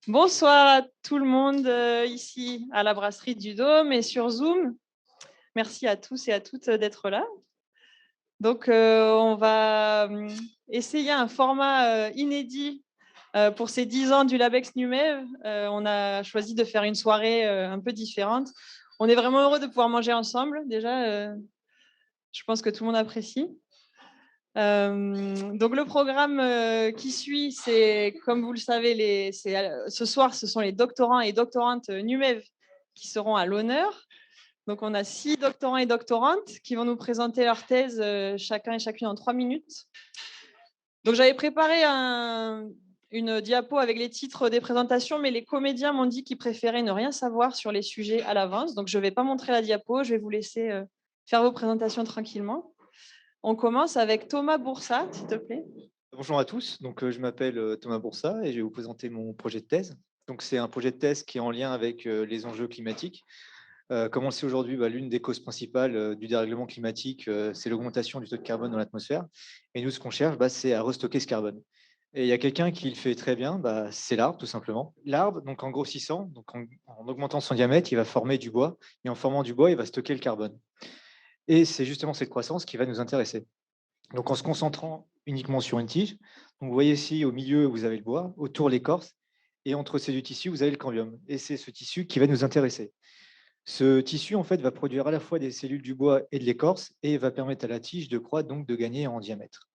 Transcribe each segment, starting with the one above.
Bonsoir à tout le monde ici à la brasserie du Dôme et sur Zoom. Merci à tous et à toutes d'être là. Donc, on va essayer un format inédit pour ces 10 ans du Labex Numev. On a choisi de faire une soirée un peu différente. On est vraiment heureux de pouvoir manger ensemble. Déjà, je pense que tout le monde apprécie. Donc le programme qui suit, c'est comme vous le savez, ce soir, ce sont les doctorants et doctorantes NUMEV qui seront à l'honneur. Donc on a 6 doctorants et doctorantes qui vont nous présenter leur thèse chacun et chacune en 3 minutes. Donc j'avais préparé une diapo avec les titres des présentations, mais les comédiens m'ont dit qu'ils préféraient ne rien savoir sur les sujets à l'avance. Donc je ne vais pas montrer la diapo, je vais vous laisser faire vos présentations tranquillement. On commence avec Thomas Boursat, s'il te plaît. Bonjour à tous, je m'appelle Thomas Boursat et je vais vous présenter mon projet de thèse. Donc, c'est un projet de thèse qui est en lien avec les enjeux climatiques. Comme on le sait aujourd'hui, l'une des causes principales du dérèglement climatique, c'est l'augmentation du taux de carbone dans l'atmosphère. Et nous, ce qu'on cherche, c'est à restocker ce carbone. Et il y a quelqu'un qui le fait très bien, c'est l'arbre, tout simplement. L'arbre, donc en grossissant, en augmentant son diamètre, il va former du bois. Et en formant du bois, il va stocker le carbone. Et c'est justement cette croissance qui va nous intéresser. Donc, en se concentrant uniquement sur une tige, donc vous voyez ici au milieu, vous avez le bois, autour l'écorce, et entre ces deux tissus, vous avez le cambium. Et c'est ce tissu qui va nous intéresser. Ce tissu, en fait, va produire à la fois des cellules du bois et de l'écorce, et va permettre à la tige de croître, donc de gagner en diamètre.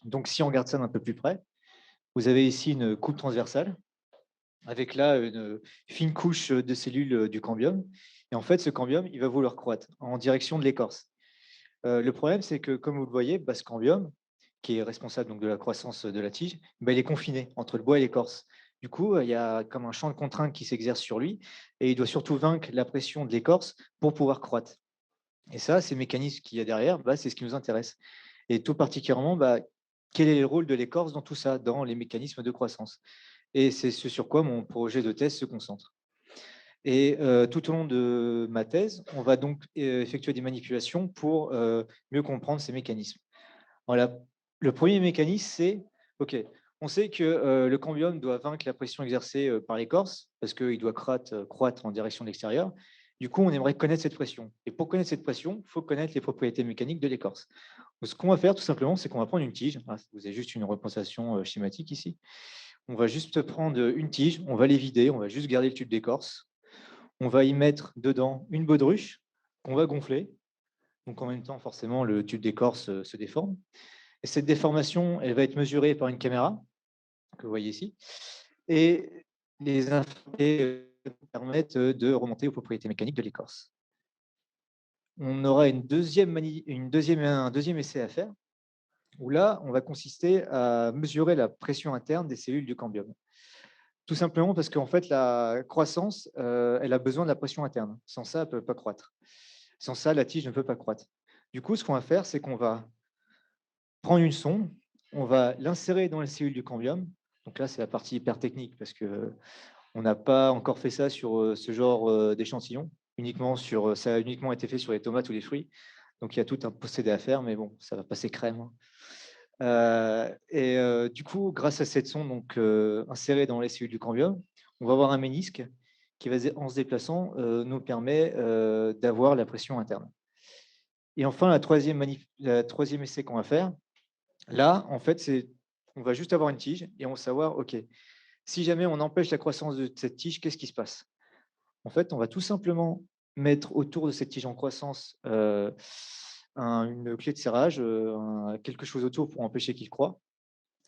Donc, si on regarde ça d'un peu plus près, vous avez ici une coupe transversale, avec là une fine couche de cellules du cambium. Et en fait, ce cambium, il va vouloir croître en direction de l'écorce. Le problème, c'est que, comme vous le voyez, ce cambium, qui est responsable donc de la croissance de la tige, il est confiné entre le bois et l'écorce. Du coup, il y a comme un champ de contrainte qui s'exerce sur lui et il doit surtout vaincre la pression de l'écorce pour pouvoir croître. Et ça, ces mécanismes qu'il y a derrière, c'est ce qui nous intéresse. Et tout particulièrement, quel est le rôle de l'écorce dans tout ça, dans les mécanismes de croissance. Et c'est ce sur quoi mon projet de thèse se concentre. Et tout au long de ma thèse, on va donc effectuer des manipulations pour mieux comprendre ces mécanismes. Voilà. Le premier mécanisme, c'est, OK, on sait que le cambium doit vaincre la pression exercée par l'écorce, parce qu'il doit croître en direction de l'extérieur. Du coup, on aimerait connaître cette pression. Et pour connaître cette pression, il faut connaître les propriétés mécaniques de l'écorce. Donc, ce qu'on va faire, tout simplement, c'est qu'on va prendre une tige. Ah, vous avez juste une représentation schématique ici. On va juste prendre une tige, on va les vider, on va juste garder le tube d'écorce. On va y mettre dedans une baudruche qu'on va gonfler. Donc, en même temps, forcément, le tube d'écorce se déforme. Et cette déformation, elle va être mesurée par une caméra, que vous voyez ici, et les infos permettent de remonter aux propriétés mécaniques de l'écorce. On aura un deuxième essai à faire, où là, on va consister à mesurer la pression interne des cellules du cambium. Tout simplement parce qu'en fait, la croissance, elle a besoin de la pression interne. Sans ça, elle ne peut pas croître. Sans ça, la tige ne peut pas croître. Du coup, ce qu'on va faire, c'est qu'on va prendre une sonde, on va l'insérer dans les cellules du cambium. Donc là, c'est la partie hyper technique parce que on n'a pas encore fait ça sur ce genre d'échantillon. Ça a uniquement été fait sur les tomates ou les fruits. Donc il y a tout un procédé à faire, mais bon, ça va passer crème, hein. Du coup, grâce à cette sonde insérée dans les cellules du cambium, on va avoir un ménisque qui va, en se déplaçant, nous permet d'avoir la pression interne. Et enfin, la troisième essai qu'on va faire, là, en fait, on va juste avoir une tige et on va savoir, OK, si jamais on empêche la croissance de cette tige, qu'est-ce qui se passe? En fait, on va tout simplement mettre autour de cette tige en croissance une clé de serrage, quelque chose autour pour empêcher qu'il croît.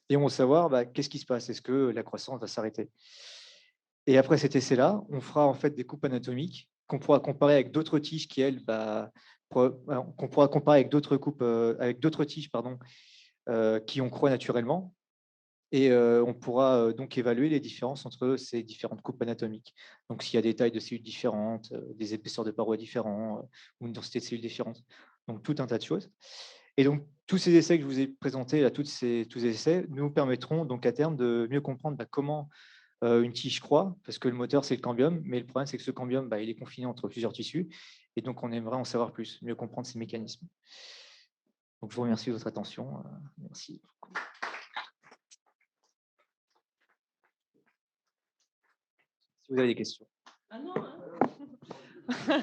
Et on va savoir qu'est-ce qui se passe? Est-ce que la croissance va s'arrêter? Et après cet essai-là, on fera en fait des coupes anatomiques qu'on pourra comparer avec d'autres tiges qui, elles, qu'on pourra comparer avec d'autres coupes, avec d'autres tiges, pardon, qui ont croît naturellement. Et on pourra donc évaluer les différences entre ces différentes coupes anatomiques. Donc s'il y a des tailles de cellules différentes, des épaisseurs de parois différents, ou une densité de cellules différente. Donc tout un tas de choses. Et donc tous ces essais que je vous ai présentés, là, tous ces essais, nous permettront donc à terme de mieux comprendre comment une tige croît, parce que le moteur, c'est le cambium, mais le problème, c'est que ce cambium, il est confiné entre plusieurs tissus, et donc on aimerait en savoir plus, mieux comprendre ces mécanismes. Donc je vous remercie de votre attention. Merci. vous avez des questions. Ah non, hein.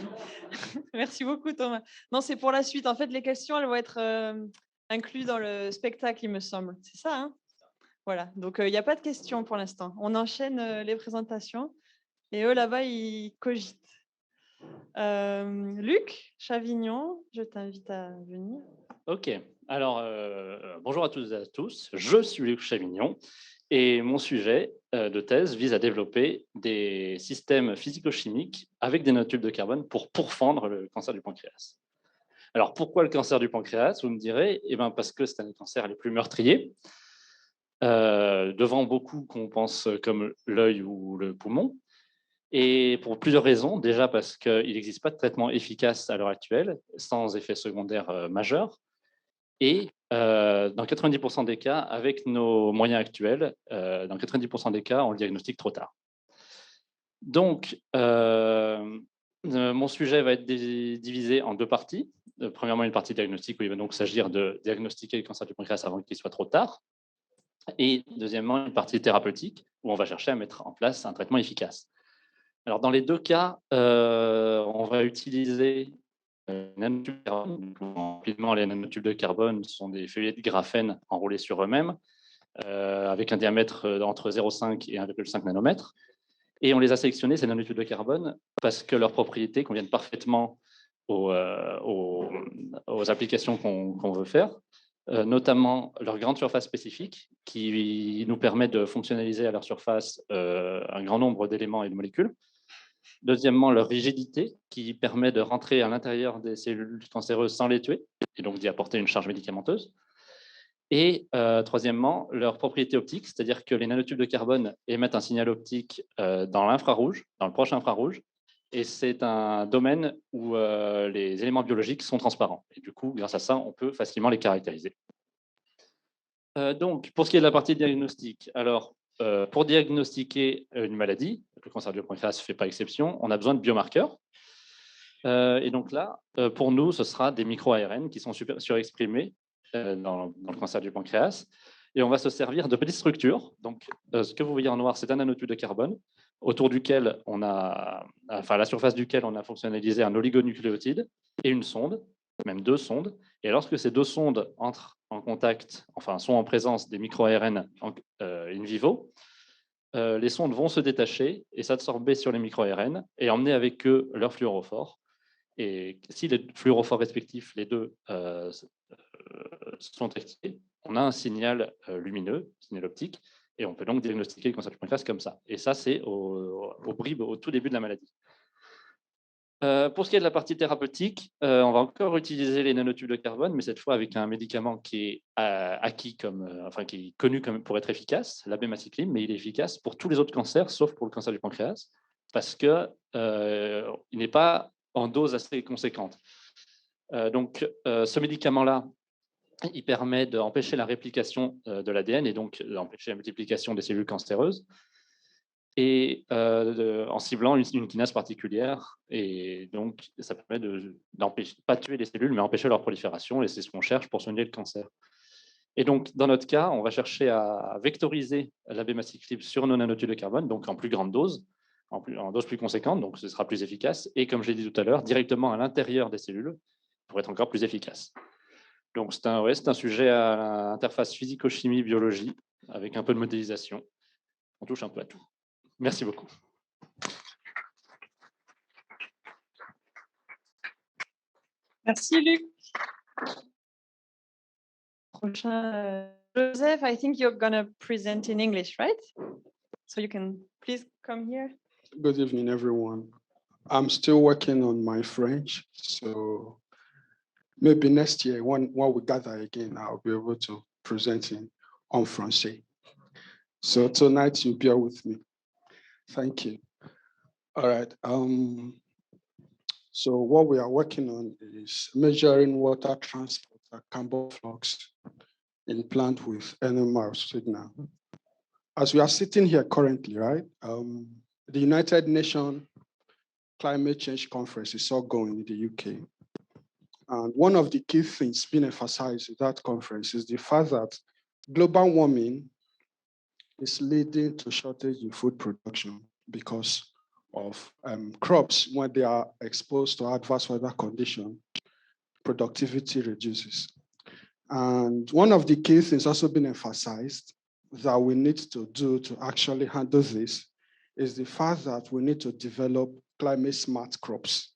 Merci beaucoup, Thomas. Non, c'est pour la suite. En fait, les questions, elles vont être incluses dans le spectacle, il me semble. C'est ça, hein? Voilà. Donc, il n'y a pas de questions pour l'instant. On enchaîne les présentations. Et eux, là-bas, ils cogitent. Luc Chavignon, je t'invite à venir. Ok, alors bonjour à toutes et à tous, je suis Luc Chavignon et mon sujet de thèse vise à développer des systèmes physico-chimiques avec des nanotubes de carbone pour pourfendre le cancer du pancréas. Alors pourquoi le cancer du pancréas, vous me direz? Eh bien parce que c'est un des cancers les plus meurtriers, devant beaucoup qu'on pense comme l'œil ou le poumon. Et pour plusieurs raisons. Déjà parce qu'il n'existe pas de traitement efficace à l'heure actuelle, sans effet secondaire majeur. Et dans 90% des cas, avec nos moyens actuels, dans 90% des cas, on le diagnostique trop tard. Donc, mon sujet va être divisé en deux parties. Premièrement, une partie diagnostique où il va donc s'agir de diagnostiquer le cancer du pancréas avant qu'il soit trop tard. Et deuxièmement, une partie thérapeutique où on va chercher à mettre en place un traitement efficace. Alors, dans les deux cas, on va utiliser les nanotubes de carbone. Rapidement, les nanotubes de carbone sont des feuillets de graphène enroulés sur eux-mêmes, avec un diamètre entre 0,5 et 1,5 nanomètres. Et on les a sélectionnés, ces nanotubes de carbone, parce que leurs propriétés conviennent parfaitement aux applications qu'on veut faire, notamment leur grande surface spécifique, qui nous permet de fonctionnaliser à leur surface un grand nombre d'éléments et de molécules. Deuxièmement, leur rigidité, qui permet de rentrer à l'intérieur des cellules cancéreuses sans les tuer, et donc d'y apporter une charge médicamenteuse. Et troisièmement, leur propriété optique, c'est-à-dire que les nanotubes de carbone émettent un signal optique dans l'infrarouge, dans le proche infrarouge, et c'est un domaine où les éléments biologiques sont transparents. Et du coup, grâce à ça, on peut facilement les caractériser. Donc, pour ce qui est de la partie diagnostique, alors, pour diagnostiquer une maladie, le cancer du pancréas ne fait pas exception, on a besoin de biomarqueurs. Et donc là, pour nous, ce sera des micro-ARN qui sont surexprimés dans le cancer du pancréas. Et on va se servir de petites structures. Donc, ce que vous voyez en noir, c'est un nanotube de carbone autour duquel on a, enfin, à la surface duquel on a fonctionnalisé un oligonucléotide et une sonde, même deux sondes. Et lorsque ces deux sondes entrent en contact, enfin, sont en présence des micro-ARN in vivo, les sondes vont se détacher et s'absorber sur les micro-ARN et emmener avec eux leur fluorophore. Et si les fluorophores respectifs, les deux, sont activés, on a un signal lumineux, signal optique, et on peut donc diagnostiquer le cancer du pancréas comme ça. Et ça, c'est au bribes, au tout début de la maladie. Pour ce qui est de la partie thérapeutique, on va encore utiliser les nanotubes de carbone, mais cette fois avec un médicament qui est acquis enfin qui est connu pour être efficace, l'abemaciclib, mais il est efficace pour tous les autres cancers, sauf pour le cancer du pancréas, parce que il n'est pas en dose assez conséquente. Donc, ce médicament-là, il permet d'empêcher la réplication de l'ADN et donc d'empêcher la multiplication des cellules cancéreuses, et en ciblant une kinase particulière. Et donc, ça permet d'empêcher, pas tuer les cellules, mais empêcher leur prolifération, et c'est ce qu'on cherche pour soigner le cancer. Et donc, dans notre cas, on va chercher à vectoriser l'abemaciclib sur nos nanotubes de carbone, donc en plus grande dose, en dose plus conséquente, donc ce sera plus efficace, et comme je l'ai dit tout à l'heure, directement à l'intérieur des cellules pour être encore plus efficace. Donc, c'est un sujet à l'interface physico-chimie-biologie, avec un peu de modélisation. On touche un peu à tout. Merci beaucoup. Merci, Luc. Prochain, Joseph, I think you're going to present in English, right? So you can please come here. Good evening, everyone. I'm still working on my French, so maybe next year, when we gather again, I'll be able to present en français. So tonight, you bear with me. Thank you. All right. So what we are working on is measuring water transport at carbon flux in plant with NMR signal. As we are sitting here currently, right? The United Nations Climate Change Conference is ongoing in the UK. And one of the key things being emphasized at that conference is the fact that global warming is leading to shortage in food production because of crops when they are exposed to adverse weather conditions, productivity reduces. And one of the key things also been emphasized that we need to do to actually handle this is the fact that we need to develop climate smart crops.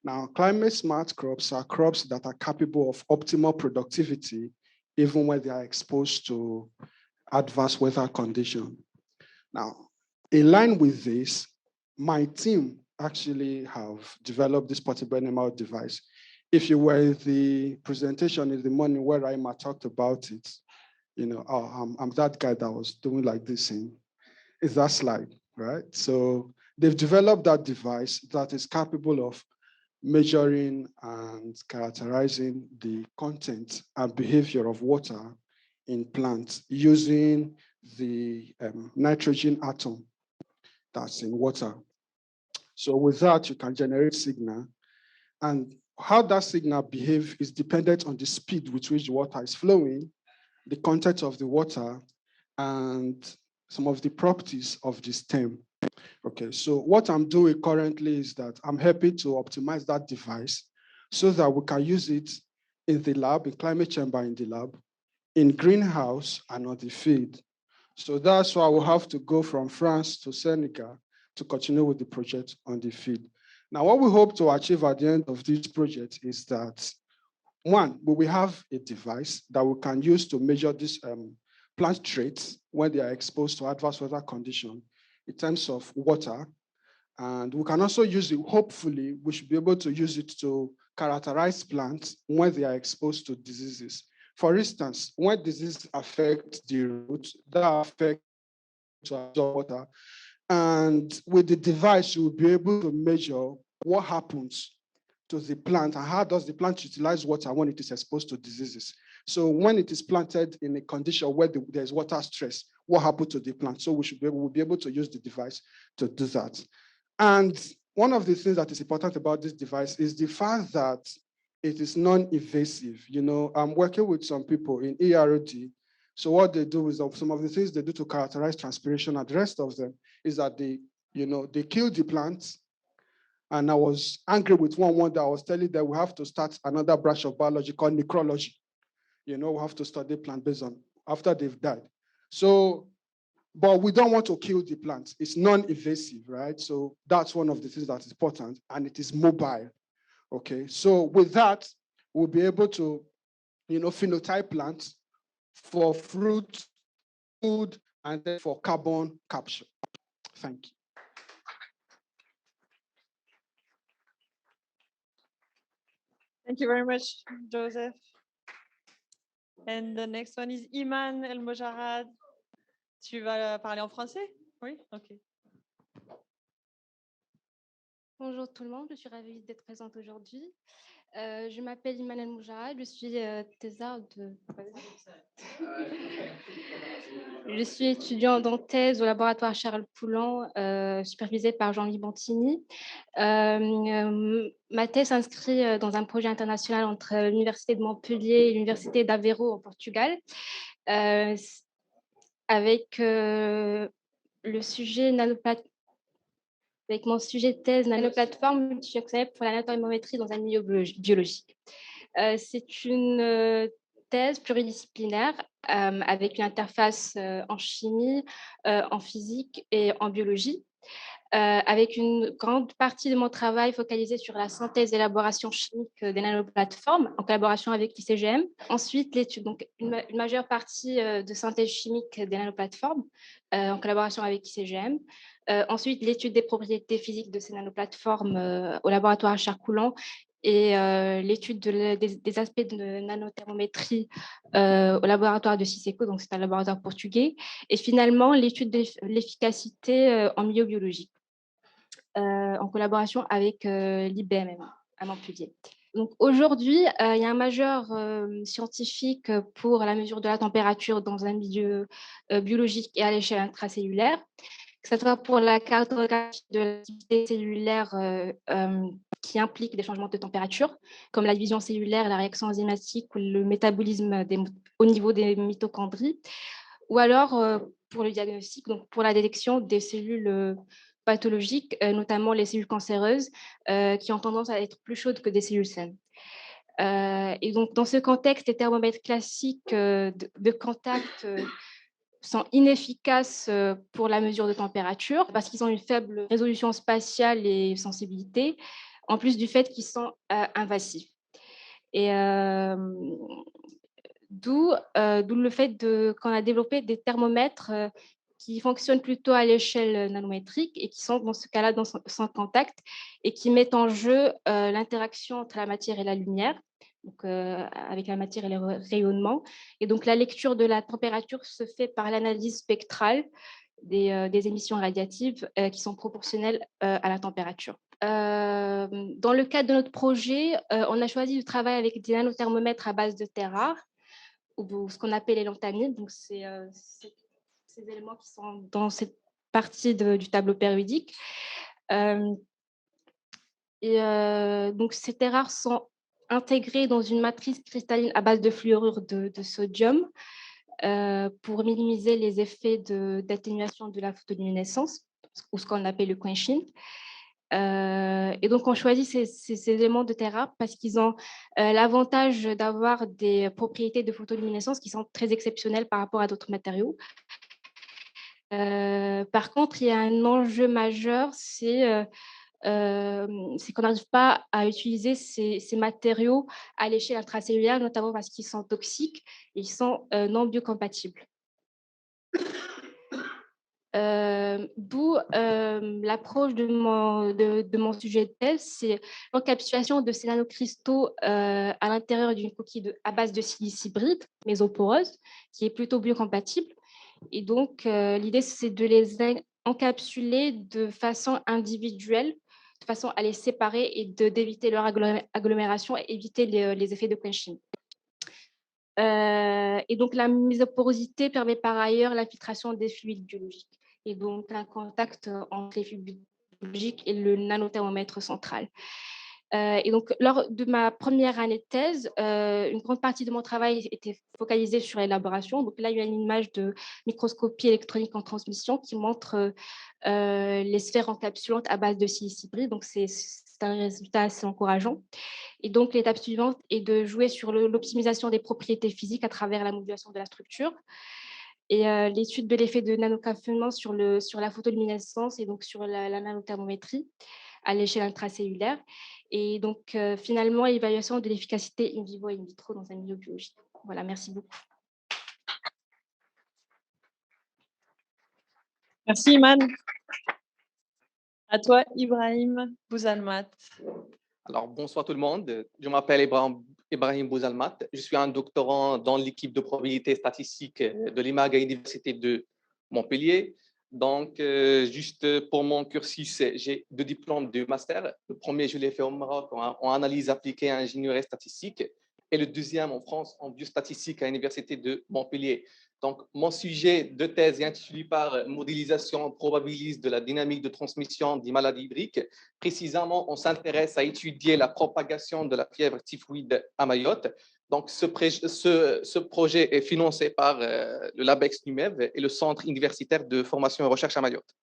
Now, climate smart crops are crops that are capable of optimal productivity even when they are exposed to adverse weather conditions. Now, in line with this, my team actually have developed this portable animal device. If you were in the presentation in the morning where Raima talked about it, you know, I'm that guy that was doing like this thing. Is that slide, right? So they've developed that device that is capable of measuring and characterizing the content and behavior of water in plants using the nitrogen atom that's in water. So with that, you can generate signal, and how that signal behaves is dependent on the speed with which the water is flowing, the content of the water, and some of the properties of the stem. Okay, so what I'm doing currently is that I'm happy to optimize that device so that we can use it in the lab, in climate chamber in the lab, in greenhouse, and on the field. So that's why we'll have to go from France to Senegal to continue with the project on the field. Now, what we hope to achieve at the end of this project is that, one, we will have a device that we can use to measure these plant traits when they are exposed to adverse weather conditions in terms of water. And we can also use it, hopefully, we should be able to use it to characterize plants when they are exposed to diseases. For instance, when disease affects the roots, that affects water. And with the device, you'll be able to measure what happens to the plant and how does the plant utilize water when it is exposed to diseases. So when it is planted in a condition where there's water stress, what happened to the plant? So we'll be able to use the device to do that. And one of the things that is important about this device is the fact that it is non-invasive. You know, I'm working with some people in EROD. So what they do is some of the things they do to characterize transpiration and the rest of them is that they kill the plants. And I was angry with one that I was telling them we have to start another branch of biology called necrology. You know, we have to study plant based on after they've died. So, but we don't want to kill the plants. It's non-invasive, right? So that's one of the things that is important, and it is mobile. Okay, so with that, we'll be able to, phenotype plants for fruit, food, and then for carbon capture. Thank you. Thank you very much, Joseph. And the next one is Iman El Mojarrad. Tu vas parler en français? Oui? OK. Bonjour tout le monde, je suis ravie d'être présente aujourd'hui. Je m'appelle Iman El Moujara, je suis thésarde Je suis étudiante en thèse au laboratoire Charles Poulan, supervisée par Jean-Louis Bantini. Ma thèse s'inscrit dans un projet international entre l'Université de Montpellier et l'Université d'Aveiro au Portugal, avec le sujet avec mon sujet de thèse, nanoplateforme multifonctionnelle pour la nanothérmométrie dans un milieu biologique. C'est une thèse pluridisciplinaire avec une interface en chimie, en physique et en biologie, avec une grande partie de mon travail focalisée sur la synthèse et élaboration chimique des nanoplateformes en collaboration avec l'ICGM. Ensuite, l'étude, donc une majeure partie de synthèse chimique des nanoplateformes en collaboration avec l'ICGM. Ensuite, l'étude des propriétés physiques de ces nanoplateformes au laboratoire Charles-Poulan et l'étude des aspects de nanothermométrie au laboratoire de Ciseco, donc c'est un laboratoire portugais, et finalement l'étude de l'efficacité en milieu biologique en collaboration avec l'IBM à Montpellier. Donc aujourd'hui, il y a un majeur scientifique pour la mesure de la température dans un milieu biologique et à l'échelle intracellulaire, que ce soit pour la cartographie de l'activité cellulaire qui implique des changements de température, comme la division cellulaire, la réaction enzymatique ou le métabolisme au niveau des mitochondries, ou alors pour le diagnostic, donc pour la détection des cellules pathologiques, notamment les cellules cancéreuses, qui ont tendance à être plus chaudes que des cellules saines. Et donc, dans ce contexte, les thermomètres classiques de contact sont inefficaces pour la mesure de température parce qu'ils ont une faible résolution spatiale et sensibilité, en plus du fait qu'ils sont invasifs. Et d'où le fait qu'on a développé des thermomètres qui fonctionnent plutôt à l'échelle nanométrique et qui sont dans ce cas-là sans contact et qui mettent en jeu l'interaction entre la matière et la lumière, donc, avec la matière et le rayonnement. Et donc la lecture de la température se fait par l'analyse spectrale des émissions radiatives qui sont proportionnelles à la température. Dans le cadre de notre projet, on a choisi de travailler avec des nanothermomètres à base de terres rares, ou ce qu'on appelle les lanthanides. Donc, c'est ces éléments qui sont dans cette partie du tableau périodique. Donc, ces terres rares sont intégrées dans une matrice cristalline à base de fluorure de sodium pour minimiser les effets d'atténuation de la photoluminescence, ou ce qu'on appelle le quenching. Et donc, on choisit ces éléments de terre rare parce qu'ils ont l'avantage d'avoir des propriétés de photoluminescence qui sont très exceptionnelles par rapport à d'autres matériaux. Par contre, il y a un enjeu majeur, c'est qu'on n'arrive pas à utiliser ces matériaux à l'échelle intracellulaire, notamment parce qu'ils sont toxiques et ils sont non biocompatibles. D'où l'approche de mon sujet de thèse, c'est l'encapsulation de ces nanocristaux à l'intérieur d'une coquille à base de silice hybride mésoporeuse, qui est plutôt biocompatible. Et donc, l'idée, c'est de les encapsuler de façon individuelle, de façon à les séparer et d'éviter leur agglomération et éviter les effets de quenching. Et donc, la mésoporosité permet par ailleurs l'infiltration des fluides biologiques et donc un contact entre les fluides biologiques et le nanothermomètre central. Et donc, lors de ma première année de thèse, une grande partie de mon travail était focalisée sur l'élaboration. Donc là, il y a une image de microscopie électronique en transmission qui montre les sphères encapsulantes à base de silice hybride. Donc, c'est un résultat assez encourageant. Et donc, l'étape suivante est de jouer sur l'optimisation des propriétés physiques à travers la modulation de la structure et l'étude de l'effet de nanocaffeunement sur la photoluminescence et donc sur la nanothermométrie à l'échelle intracellulaire. Et donc, finalement, évaluation de l'efficacité in vivo et in vitro dans un milieu biologique. Voilà, merci beaucoup. Merci, Iman. À toi, Ibrahim Bouzalmat. Alors, bonsoir tout le monde. Je m'appelle Ibrahim Bouzalmat. Je suis un doctorant dans l'équipe de probabilité statistique de l'IMAG à l'Université de Montpellier. Donc, juste pour mon cursus, j'ai 2 diplômes de master. Le premier, je l'ai fait au Maroc en analyse appliquée à ingénierie statistique. Et le deuxième en France, en biostatistique à l'Université de Montpellier. Donc, mon sujet de thèse est intitulé par modélisation probabiliste de la dynamique de transmission des maladies hydriques. Précisément, on s'intéresse à étudier la propagation de la fièvre typhoïde à Mayotte. Donc, ce projet est financé par le LabEx NUMEV et le Centre universitaire de formation et recherche à Mayotte.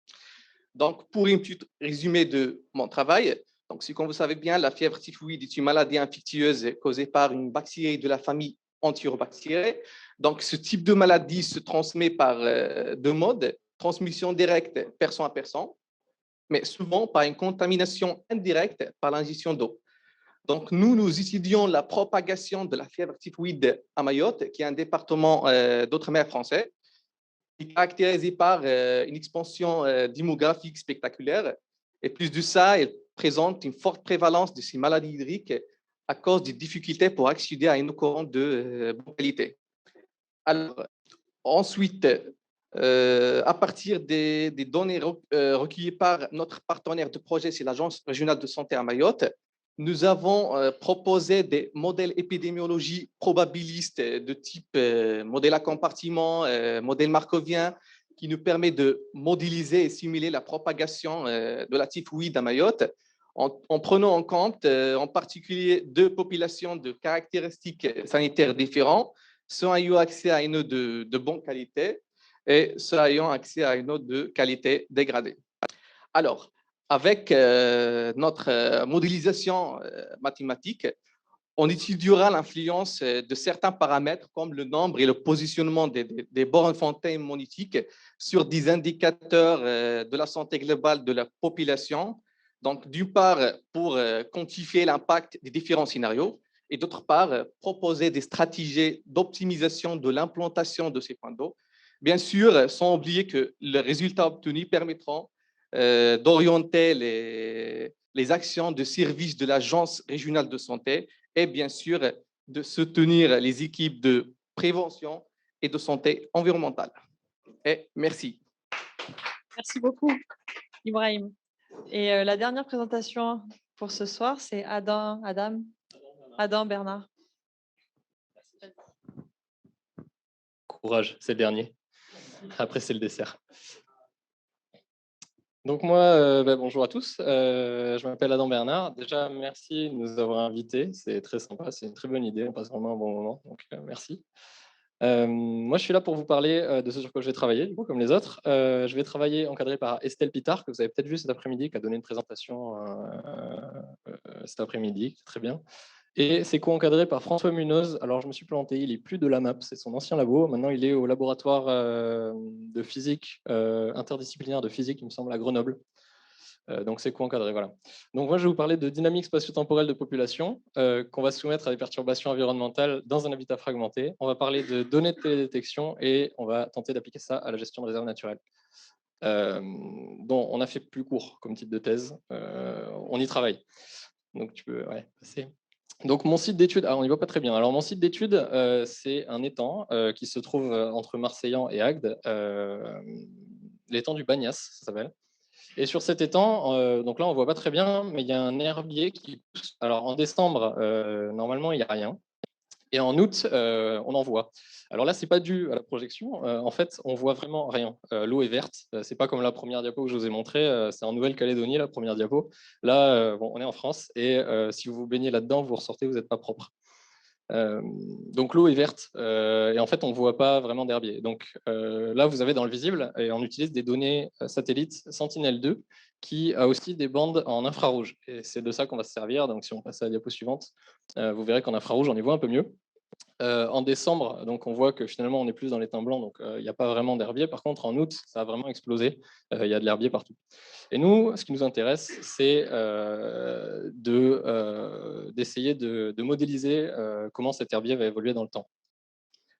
Donc, pour un petit résumé de mon travail, donc, si comme vous savez bien, la fièvre typhoïde est une maladie infectieuse causée par une bactérie de la famille Enterobacteriae. Donc, ce type de maladie se transmet par 2 modes, transmission directe personne à personne, mais souvent par une contamination indirecte par l'ingestion d'eau. Donc, nous étudions la propagation de la fièvre typhoïde à Mayotte, qui est un département d'outre-mer français, qui est caractérisé par une expansion démographique spectaculaire. Et plus de ça, elle présente une forte prévalence de ces maladies hydriques à cause des difficultés pour accéder à une eau courante de bonne qualité. Alors, ensuite, à partir des données recueillies par notre partenaire de projet, c'est l'Agence régionale de santé à Mayotte, nous avons proposé des modèles épidémiologie probabilistes de type modèle à compartiment, modèle markovien, qui nous permet de modéliser et simuler la propagation de la typhoïde à Mayotte, en prenant en compte en particulier 2 populations de caractéristiques sanitaires différentes, ceux ayant accès à une eau de bonne qualité et ceux ayant accès à une eau de qualité dégradée. Alors, avec notre modélisation mathématique, on étudiera l'influence de certains paramètres comme le nombre et le positionnement des bornes Fontaine monétiques sur des indicateurs de la santé globale de la population. Donc, d'une part, pour quantifier l'impact des différents scénarios et d'autre part, proposer des stratégies d'optimisation de l'implantation de ces points d'eau. Bien sûr, sans oublier que les résultats obtenus permettront d'orienter les actions de service de l'Agence régionale de santé et bien sûr de soutenir les équipes de prévention et de santé environnementale. Et merci. Merci beaucoup, Ibrahim. Et la dernière présentation pour ce soir, c'est Adam Bernard. Courage, c'est le dernier. Après, c'est le dessert. Donc moi, bonjour à tous. Je m'appelle Adam Bernard. Déjà, merci de nous avoir invités. C'est très sympa, c'est une très bonne idée. On passe vraiment un bon moment, donc merci. Moi, je suis là pour vous parler de ce sur quoi je vais travailler, du coup, comme les autres. Je vais travailler encadré par Estelle Pitard, que vous avez peut-être vu cet après-midi, qui a donné une présentation cet après-midi, très bien. Et c'est co-encadré par François Munoz. Alors, je me suis planté, il n'est plus de l'AMAP, c'est son ancien labo. Maintenant, il est au laboratoire de physique, interdisciplinaire de physique, il me semble, à Grenoble. Donc, c'est co-encadré, voilà. Donc, moi, je vais vous parler de dynamique spatio-temporelle de population qu'on va soumettre à des perturbations environnementales dans un habitat fragmenté. On va parler de données de télédétection et on va tenter d'appliquer ça à la gestion de réserves naturelles. Bon, on a fait plus court comme type de thèse. On y travaille. Donc, tu peux passer. Donc, mon site d'études, on n'y voit pas très bien. Alors, mon site d'études, c'est un étang qui se trouve entre Marseillan et Agde, l'étang du Bagnas, ça s'appelle. Et sur cet étang, donc là, on ne voit pas très bien, mais il y a un herbier qui pousse. Alors, en décembre, normalement, il n'y a rien. Et en août, on en voit. Alors là, ce n'est pas dû à la projection. En fait, on voit vraiment rien. L'eau est verte. Ce n'est pas comme la première diapo que je vous ai montrée. C'est en Nouvelle-Calédonie, la première diapo. Là, on est en France. Et si vous vous baignez là-dedans, vous ressortez, vous n'êtes pas propre. Donc l'eau est verte et en fait on ne voit pas vraiment d'herbier. Donc là vous avez dans le visible et on utilise des données satellites Sentinel-2 qui a aussi des bandes en infrarouge et c'est de ça qu'on va se servir. Donc si on passe à la diapo suivante, vous verrez qu'en infrarouge on y voit un peu mieux. En décembre, donc on voit que finalement on est plus dans les teints blancs, donc il n'y a pas vraiment d'herbier. Par contre, en août, ça a vraiment explosé. Il y a de l'herbier partout. Et nous, ce qui nous intéresse, c'est d'essayer de modéliser comment cet herbier va évoluer dans le temps.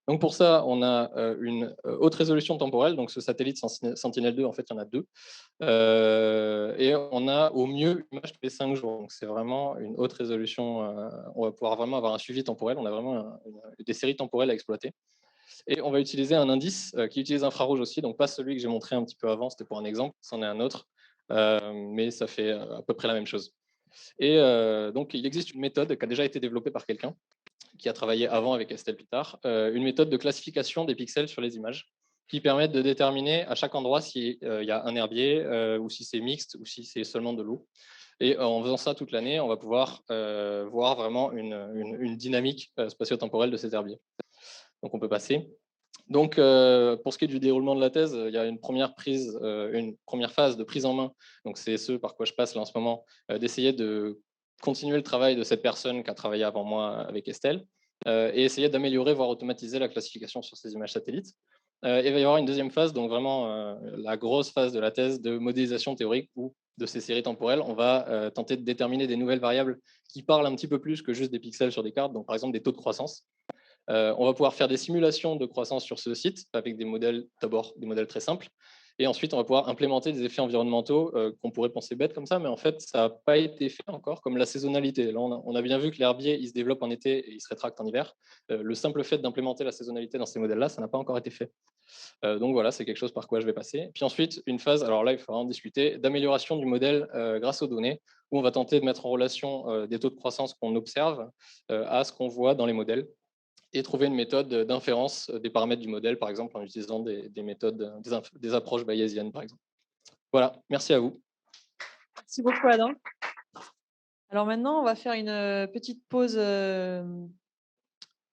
Donc pour ça, on a une haute résolution temporelle. Donc ce satellite Sentinel-2, en fait, il y en a deux. Et on a au mieux une image tous les 5 jours. Donc c'est vraiment une haute résolution. On va pouvoir vraiment avoir un suivi temporel. On a vraiment des séries temporelles à exploiter. Et on va utiliser un indice qui utilise infrarouge aussi. Donc pas celui que j'ai montré un petit peu avant, c'était pour un exemple. C'en est un autre. Mais ça fait à peu près la même chose. Et donc il existe une méthode qui a déjà été développée par quelqu'un qui a travaillé avant avec Estelle Pitard, une méthode de classification des pixels sur les images qui permettent de déterminer à chaque endroit s'il y a un herbier ou si c'est mixte ou si c'est seulement de l'eau. Et en faisant ça toute l'année, on va pouvoir voir vraiment une dynamique spatio-temporelle de cet herbier. Donc on peut passer. Donc, pour ce qui est du déroulement de la thèse, il y a une première phase de prise en main. Donc, c'est ce par quoi je passe là en ce moment, d'essayer de continuer le travail de cette personne qui a travaillé avant moi avec Estelle et essayer d'améliorer, voire automatiser la classification sur ces images satellites. Il va y avoir une deuxième phase, donc vraiment la grosse phase de la thèse de modélisation théorique ou de ces séries temporelles. On va tenter de déterminer des nouvelles variables qui parlent un petit peu plus que juste des pixels sur des cartes, donc par exemple des taux de croissance. On va pouvoir faire des simulations de croissance sur ce site avec des modèles, d'abord des modèles très simples, et ensuite on va pouvoir implémenter des effets environnementaux qu'on pourrait penser bêtes comme ça, mais en fait ça n'a pas été fait encore, comme la saisonnalité. Là on a bien vu que l'herbier il se développe en été et il se rétracte en hiver. Le simple fait d'implémenter la saisonnalité dans ces modèles-là, ça n'a pas encore été fait. Donc voilà, c'est quelque chose par quoi je vais passer. Puis ensuite, une phase, alors là il faudra en discuter, d'amélioration du modèle grâce aux données, où on va tenter de mettre en relation des taux de croissance qu'on observe à ce qu'on voit dans les modèles, et trouver une méthode d'inférence des paramètres du modèle, par exemple en utilisant des méthodes, des approches bayésiennes, par exemple. Voilà, merci à vous. Merci beaucoup, Adam. Alors maintenant, on va faire une petite pause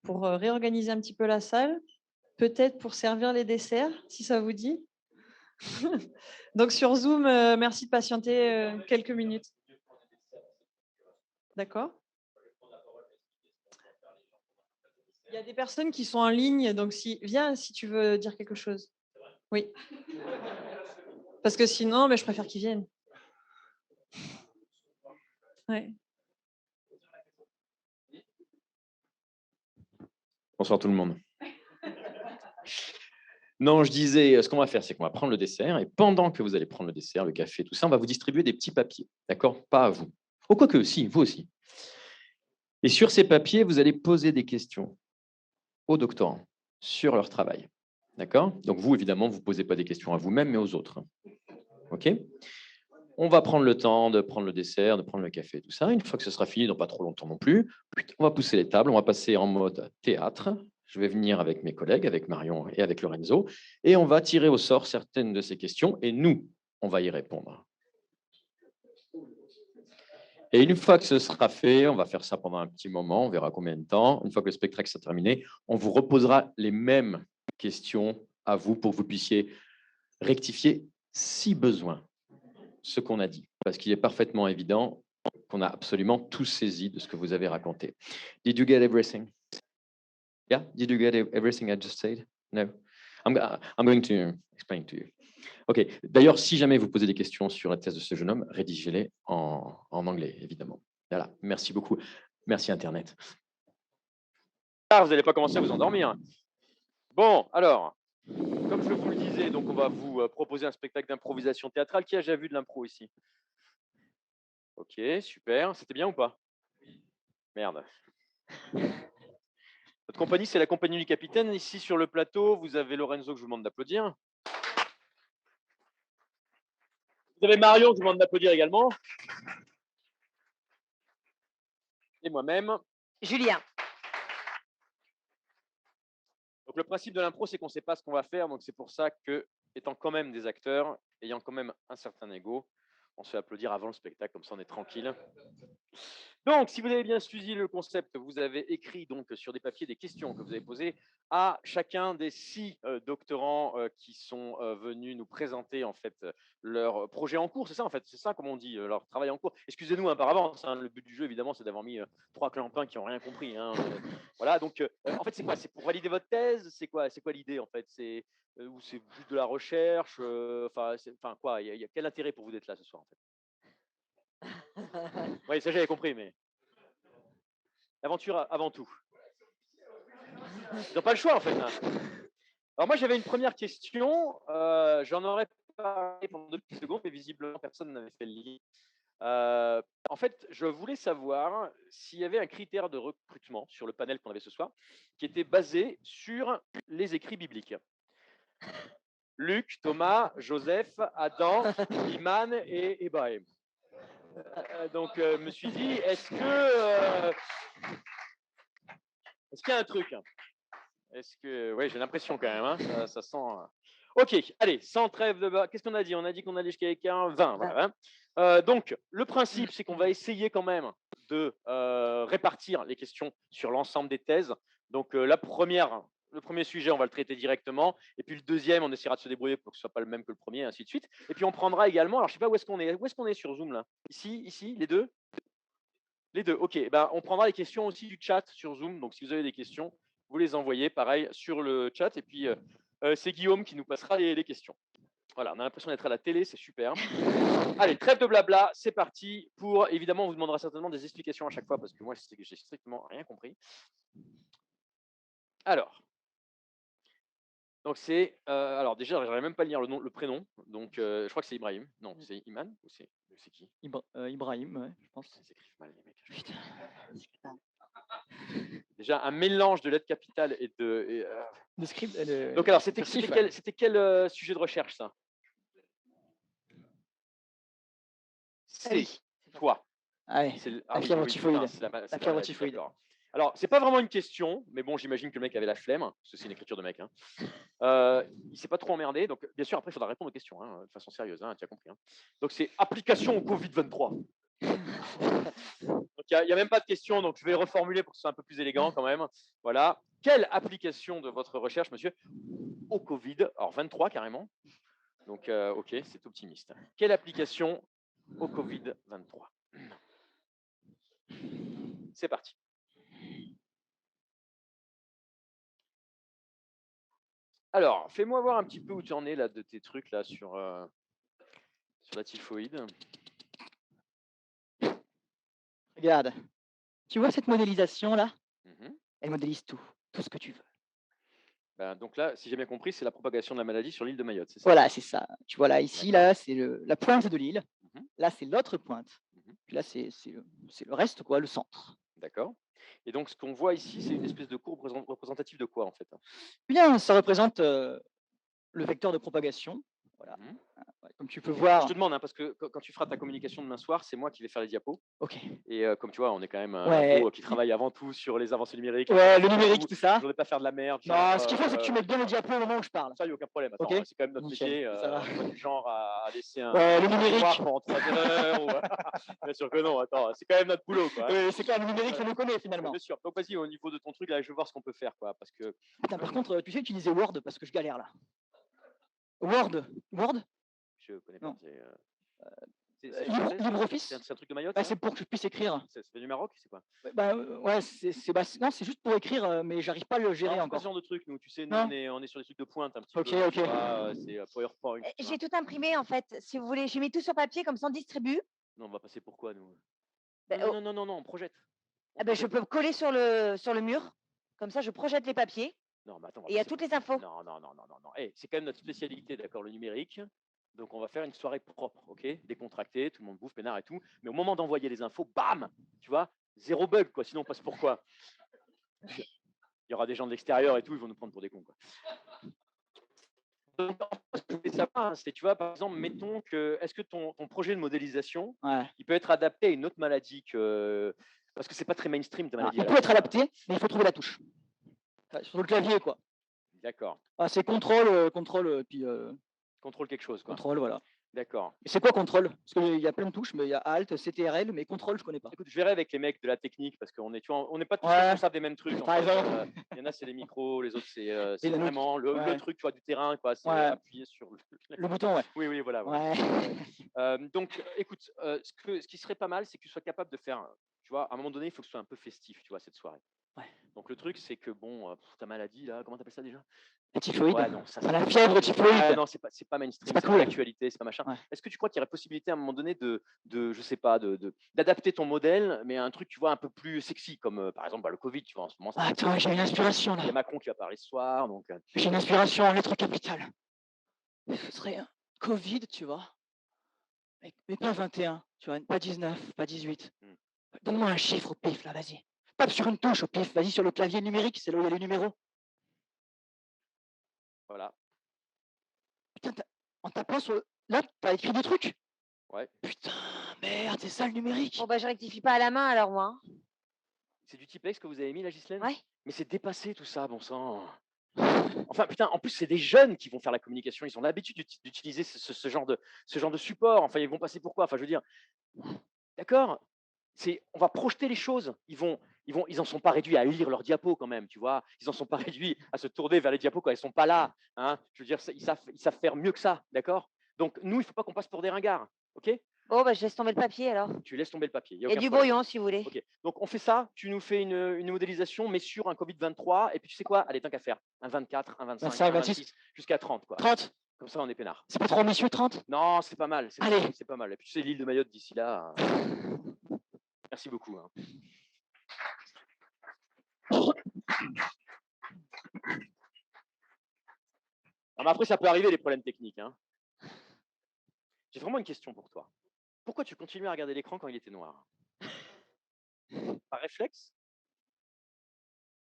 pour réorganiser un petit peu la salle, peut-être pour servir les desserts, si ça vous dit. Donc sur Zoom, merci de patienter quelques minutes. D'accord. Il y a des personnes qui sont en ligne, donc viens si tu veux dire quelque chose. Oui. Parce que sinon, je préfère qu'ils viennent. Ouais. Bonsoir tout le monde. Non, je disais, ce qu'on va faire, c'est qu'on va prendre le dessert et pendant que vous allez prendre le dessert, le café, tout ça, on va vous distribuer des petits papiers, d'accord? Pas à vous. Oh, quoique, si, vous aussi. Et sur ces papiers, vous allez poser des questions aux doctorants sur leur travail, d'accord? Donc vous, évidemment, vous ne posez pas des questions à vous-même, mais aux autres. OK? On va prendre le temps de prendre le dessert, de prendre le café, tout ça. Une fois que ce sera fini, dans pas trop longtemps non plus, on va pousser les tables, on va passer en mode théâtre. Je vais venir avec mes collègues, avec Marion et avec Lorenzo, et on va tirer au sort certaines de ces questions, et nous, on va y répondre. Et une fois que ce sera fait, on va faire ça pendant un petit moment, on verra combien de temps. Une fois que le spectacle sera terminé, on vous reposera les mêmes questions à vous pour que vous puissiez rectifier si besoin ce qu'on a dit, parce qu'il est parfaitement évident qu'on a absolument tout saisi de ce que vous avez raconté. Did you get everything? Yeah? Did you get everything I just said? No? I'm going to explain to you. OK. D'ailleurs, si jamais vous posez des questions sur la thèse de ce jeune homme, rédigez-les en anglais, évidemment. Voilà. Merci beaucoup. Merci, Internet. Ah, vous n'allez pas commencer à vous endormir. Bon, alors, comme je vous le disais, donc on va vous proposer un spectacle d'improvisation théâtrale. Qui a déjà vu de l'impro ici? OK, super. C'était bien ou pas? Merde. Votre compagnie, c'est la compagnie du capitaine. Ici, sur le plateau, vous avez Lorenzo, que je vous demande d'applaudir. Vous avez Marion, que je vous demande d'applaudir également. Et moi-même. Julien. Donc, le principe de l'impro, c'est qu'on ne sait pas ce qu'on va faire. Donc, c'est pour ça que, étant quand même des acteurs, ayant quand même un certain ego, on se fait applaudir avant le spectacle, comme ça on est tranquille. Donc, si vous avez bien suivi le concept, vous avez écrit donc sur des papiers des questions que vous avez posées à chacun des 6 doctorants qui sont venus nous présenter en fait leur projet en cours. C'est ça en fait, c'est ça comme on dit, leur travail en cours. Excusez-nous par avance, le but du jeu évidemment c'est d'avoir mis 3 clampins qui n'ont rien compris. Voilà, donc en fait c'est quoi? C'est pour valider votre thèse? C'est quoi l'idée en fait? C'est ou c'est juste de la recherche? Enfin quoi? Il y a quel intérêt pour vous d'être là ce soir en fait? Oui, ça j'avais compris, mais l'aventure avant tout. Ils n'ont pas le choix en fait. Alors moi j'avais une première question, j'en aurais parlé pendant 2 petites secondes, mais visiblement personne n'avait fait le lien. En fait, je voulais savoir s'il y avait un critère de recrutement sur le panel qu'on avait ce soir qui était basé sur les écrits bibliques. Luc, Thomas, Joseph, Adam, Iman et Ibrahim. Donc, je me suis dit, est-ce qu'il y a un truc? Est-ce que, oui, j'ai l'impression quand même, ça sent. Ok, allez, sans trêve de bas. Qu'est-ce qu'on a dit? On a dit qu'on allait jusqu'à 20. Voilà, donc, le principe, c'est qu'on va essayer quand même de répartir les questions sur l'ensemble des thèses. Donc, le premier sujet, on va le traiter directement. Et puis, le deuxième, on essaiera de se débrouiller pour que ce ne soit pas le même que le premier, et ainsi de suite. Et puis, on prendra également, alors je ne sais pas où est-ce qu'on est. Où est-ce qu'on est sur Zoom, là? Ici, les deux? Les deux, ok. Ben, on prendra les questions aussi du chat sur Zoom. Donc, si vous avez des questions, vous les envoyez, pareil, sur le chat. Et puis, c'est Guillaume qui nous passera les questions. Voilà, on a l'impression d'être à la télé, c'est super. Allez, trêve de blabla, c'est parti. Évidemment, on vous demandera certainement des explications à chaque fois, parce que moi, j'ai strictement rien compris. Alors, donc c'est... alors déjà, je n'arrive même pas à lire le prénom. Donc, je crois que c'est Ibrahim. Non, c'est Iman ou c'est qui? Ibrahim, ouais, je pense. Ils écrivent mal, les mecs. Putain. Déjà, un mélange de lettres capitales et de... Le script, donc, alors, c'était quel sujet de recherche, ça? C'est toi. Ah ouais, la fièvre typhoïde. La fièvre typhoïde. Alors, c'est pas vraiment une question, mais bon, j'imagine que le mec avait la flemme, parce que c'est une écriture de mec. Il s'est pas trop emmerdé, donc bien sûr, après, il faudra répondre aux questions, de façon sérieuse, tu as compris. Donc, c'est application au Covid-23. Donc, il n'y a même pas de question, donc je vais reformuler pour que ce soit un peu plus élégant quand même. Voilà. Quelle application de votre recherche, monsieur, au Covid, alors 23 carrément, Donc, OK, c'est optimiste. Quelle application au Covid-23? C'est parti. Alors, fais-moi voir un petit peu où tu en es là, de tes trucs là, sur la typhoïde. Regarde, tu vois cette modélisation-là? Mhm. Elle modélise tout ce que tu veux. Ben, donc là, si j'ai bien compris, c'est la propagation de la maladie sur l'île de Mayotte, c'est ça? Voilà, c'est ça. Tu vois là, ici, D'accord. là, c'est la pointe de l'île. Mhm. Là, c'est l'autre pointe. Mhm. Puis là, c'est le reste, quoi, le centre. D'accord. Et donc, ce qu'on voit ici, c'est une espèce de courbe représentative de quoi, en fait? Bien, ça représente le vecteur de propagation. Voilà. Mhm. Ouais, comme tu peux Je voir. te demande, hein, parce que quand tu feras ta communication demain soir, c'est moi qui vais faire les diapos. Ok. Et comme tu vois, on est quand même un Ouais. labo qui travaille avant tout sur les avancées numériques. Ouais, le numérique, tout ça. Je ne voudrais pas faire de la merde. Non, genre, ce qu'il faut, c'est que tu mettes bien le diapo au moment où je parle. Ça, il n'y a aucun problème. Attends, Ok. c'est quand même notre Nickel, métier. ça va. On n'est pas du genre à laisser un Ouais, le numérique. noir pendant 3 heures. Bien sûr que non. Attends, c'est quand même notre boulot, quoi. C'est quand même le numérique, ça nous connaît finalement. Bien sûr. Donc, vas-y, au niveau de ton truc, là, je veux voir ce qu'on peut faire, quoi. Parce que... Putain, par contre, tu sais utiliser Word parce que je galère là. Word. Je connais pas. Non. C'est français, ça LibreOffice. C'est un truc de Mayotte, Bah, ça c'est pour que je puisse écrire. Ça vient du Maroc, c'est quoi? Ouais, non, c'est juste pour écrire, mais j'arrive pas à le gérer Non, c'est pas encore. ce genre de truc, nous. Tu sais, nous, Non. on est sur des trucs de pointe un petit Ok, peu. ok. Tu vois, c'est PowerPoint. tu vois. J'ai tout imprimé en fait. Si vous voulez, j'ai mis tout sur papier, comme ça on distribue. Non, on va passer pour quoi, nous? Ben, Non, on projette. je peux coller sur le mur. Comme ça, je projette les papiers. Non, mais attends. Et il y a toutes les infos. Non. Hey, c'est quand même notre spécialité, d'accord, le numérique. Donc, on va faire une soirée propre, ok? Décontractée, tout le monde bouffe, peinard et tout. Mais au moment d'envoyer les infos, bam! Tu vois, zéro bug, quoi. Sinon, on passe pour quoi? Il y aura des gens de l'extérieur et tout, ils vont nous prendre pour des cons, quoi. Donc, ce que je voulais savoir, c'est, tu vois, par exemple, mettons que, est-ce que ton projet de modélisation, il peut être adapté à une autre maladie que. Parce que c'est pas très mainstream, ta maladie. Il peut être adapté, mais il faut trouver la touche. Sur le clavier, quoi. D'accord. C'est contrôle, puis. Contrôle quelque chose, quoi. Contrôle, voilà. D'accord. Et c'est quoi contrôle? Parce qu'il y a plein de touches, mais il y a Alt, CTRL, mais contrôle, je connais pas. Écoute, je verrai avec les mecs de la technique parce qu'on est, on n'est pas tous responsables des mêmes trucs. Par exemple. Il y en a, c'est les micros, les autres, c'est la vraiment le truc, tu vois, du terrain, quoi. C'est appuyer sur le bouton, ouais. Oui, voilà. Donc, écoute, ce qui serait pas mal, c'est que tu sois capable de faire, tu vois, à un moment donné, il faut que ce soit un peu festif, tu vois, cette soirée. Ouais. Donc, le truc, c'est que, bon, ta maladie, là, comment t'appelles ça déjà? La typhoïde. Ouais, non, ça, la fièvre typhoïde. Non, c'est pas mainstream, c'est pas c'est cool. pas l'actualité, c'est pas machin. Ouais. Est-ce que tu crois qu'il y aurait possibilité à un moment donné je sais pas, d'adapter ton modèle, mais à un truc, tu vois, un peu plus sexy, comme par exemple le Covid, tu vois, en ce moment. Attends, j'ai une inspiration là. Il y a Macron qui va parler ce soir, donc. J'ai une inspiration en lettres capitales. Ce serait un Covid, tu vois, mais pas 21, tu vois, pas 19, pas 18. Donne-moi un chiffre au pif là, vas-y. Tape sur une touche au pif, vas-y sur le clavier numérique, c'est là où il y a les numéros. Voilà. Putain, en tapant sur là, t'as écrit des trucs? Ouais. Putain, merde, c'est ça le numérique. Bon, je rectifie pas à la main alors, moi. C'est du typex que vous avez mis, la Ghislaine? Ouais. Mais c'est dépassé tout ça, bon sang. Enfin, putain, en plus, c'est des jeunes qui vont faire la communication. Ils ont l'habitude d'utiliser ce genre de support. Enfin, ils vont passer pour quoi? Enfin, je veux dire, d'accord, on va projeter les choses. Ils en sont pas réduits à lire leurs diapos quand même, tu vois. Ils en sont pas réduits à se tourner vers les diapos quand ils sont pas là. Hein. Je veux dire, ils savent faire mieux que ça, d'accord. Donc, nous, il faut pas qu'on passe pour des ringards, ok? Bon, je laisse tomber le papier alors. Tu laisses tomber le papier. Il y a du brouillon si vous voulez. Ok. Donc on fait ça, tu nous fais une modélisation, mais sur un Covid-23, et puis tu sais quoi? Allez, tant qu'à faire. Un 24, un 25, un 26, jusqu'à 30, quoi. 30. Comme ça, on est peinard. C'est pas trop ambitieux, 30? Non, c'est pas mal. Allez. C'est pas mal. Et puis tu sais, l'île de Mayotte d'ici là. Merci beaucoup. Hein. Non, mais après, ça peut arriver les problèmes techniques. Hein. J'ai vraiment une question pour toi. Pourquoi tu continuais à regarder l'écran quand il était noir? Par réflexe?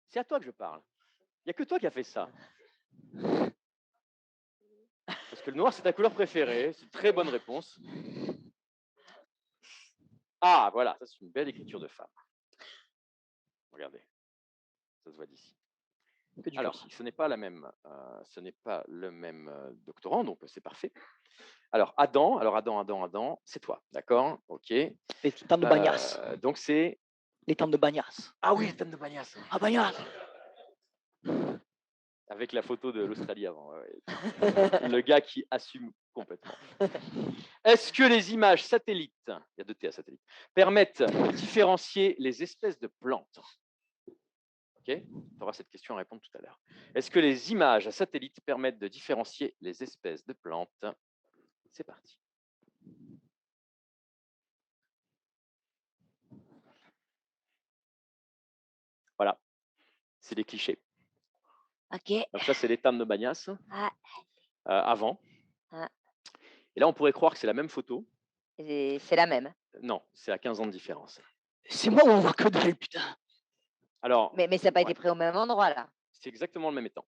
C'est à toi que je parle. Il n'y a que toi qui as fait ça. Parce que le noir, c'est ta couleur préférée. C'est une très bonne réponse. Ah, voilà, ça c'est une belle écriture de femme. Regardez, ça se voit d'ici. Alors, ce n'est pas le même doctorant, donc c'est parfait. Alors, Adam, c'est toi, d'accord? Ok. Les tentes de Bagnas. Donc, c'est... Les tentes de Bagnas. Ah oui, les tentes de Bagnas. Ah, Bagnas. Avec la photo de l'Australie avant. Ouais. Le gars qui assume complètement. Est-ce que les images satellites, il y a 2 T à satellite, permettent de différencier les espèces de plantes? Ok, on aura cette question à répondre tout à l'heure. Est-ce que les images satellites permettent de différencier les espèces de plantes? C'est parti. Voilà, c'est des clichés. Ok. Donc ça, c'est les Tam de Bagnas, Ah, avant. ah. Et là, on pourrait croire que c'est la même photo. Et c'est la même. Non, c'est à 15 ans de différence. C'est moi où on voit que dalle, putain. Alors, Mais ça n'a pas ouais, été pris au même endroit, là. c'est exactement le même étang.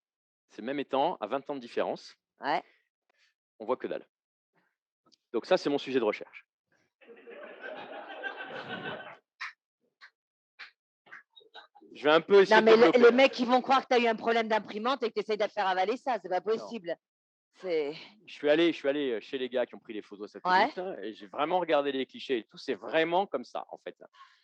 C'est le même étang, à 20 ans de différence. Ouais. On voit que dalle. Donc ça, c'est mon sujet de recherche. Je vais un peu essayer Non, de mais développer. les mecs, ils vont croire que tu as eu un problème d'imprimante et que tu essayes de faire avaler ça. C'est pas possible. C'est... Je suis allé chez les gars qui ont pris les photos satellites et j'ai vraiment regardé les clichés et tout. C'est vraiment comme ça, en fait.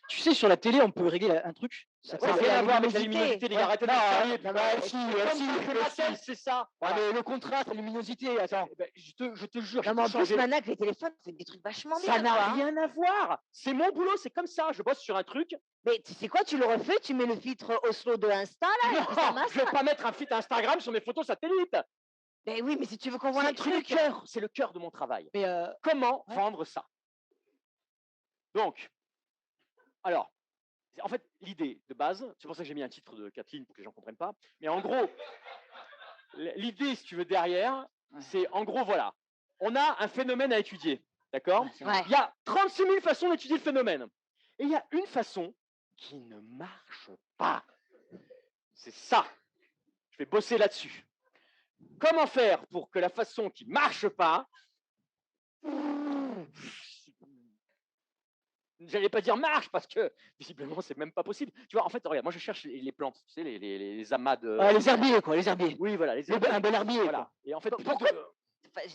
Tu sais, sur la télé, on peut régler un truc. Ça Ouais, n'a c'est rien la à voir avec la luminosité. luminosité, les gars. Arrêtez de Non, me sérieux. non, mais si, C'est ça. Ah, Voilà. mais le contraste, la luminosité, attends. Eh ben, je te jure, Non, mais en j'ai plus, changé. maintenant, avec les téléphones, c'est des trucs vachement bien. Ça n'a quoi. rien à voir. C'est mon boulot, c'est comme ça. Je bosse sur un truc. Mais tu sais quoi, tu le refais, tu mets le filtre Oslo de Insta, là, et puis ça Non, masse. je vais pas mettre un feed Instagram sur mes photos satellites. Mais oui, mais si tu veux qu'on voit un C'est le truc. cœur, c'est le cœur de mon travail. Mais Comment ouais. vendre ça? Donc, alors, en fait, l'idée de base, c'est pour ça que j'ai mis un titre de 4 lignes pour que les gens ne comprennent pas, mais en gros, l'idée, si tu veux, derrière, c'est en gros, voilà, on a un phénomène à étudier, d'accord? Ouais. Il y a 36 000 façons d'étudier le phénomène. Et il y a une façon qui ne marche pas. C'est ça. Je vais bosser là-dessus. Comment faire pour que la façon qui ne marche pas, j'allais pas dire marche parce que visiblement c'est même pas possible. Tu vois, en fait, regarde, moi je cherche les plantes, tu sais, les amas de. les herbiers, quoi, les herbiers. Oui, voilà, les Un bon herbier, Voilà. quoi. Et en fait, Pourquoi Enfin,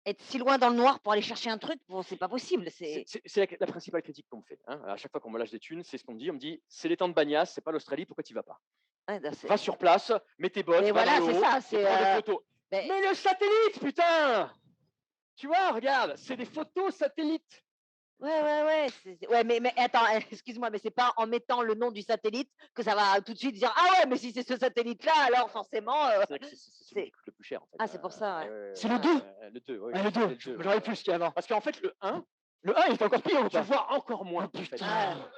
être si loin dans le noir pour aller chercher un truc, bon, c'est pas possible. C'est... c'est la principale critique qu'on me fait. Hein. À chaque fois qu'on me lâche des thunes, c'est ce qu'on me dit. On me dit, c'est l'étang de Bagnas, c'est pas l'Australie, pourquoi tu vas pas? Ouais, non, c'est- Va sur place, mets tes bottes, Mais va voilà, dans le c'est haut, ça, c'est, et prends des photos. mais- Mais le satellite, putain! Tu vois, regarde, c'est des photos satellites. Ouais. Ouais, mais attends, excuse-moi, mais c'est pas en mettant le nom du satellite que ça va tout de suite dire ah ouais, mais si c'est ce satellite-là, alors forcément. C'est vrai que c'est celui qui coûte le plus cher. En fait. Ah, c'est pour ça, ouais. C'est le 2. Le 2, oui. Ah, le 2. J'aurais plus qu'avant. Parce qu'en fait, le 1, Le 1, il est encore pire ou tu pas? vois encore moins. Oh, en fait. putain.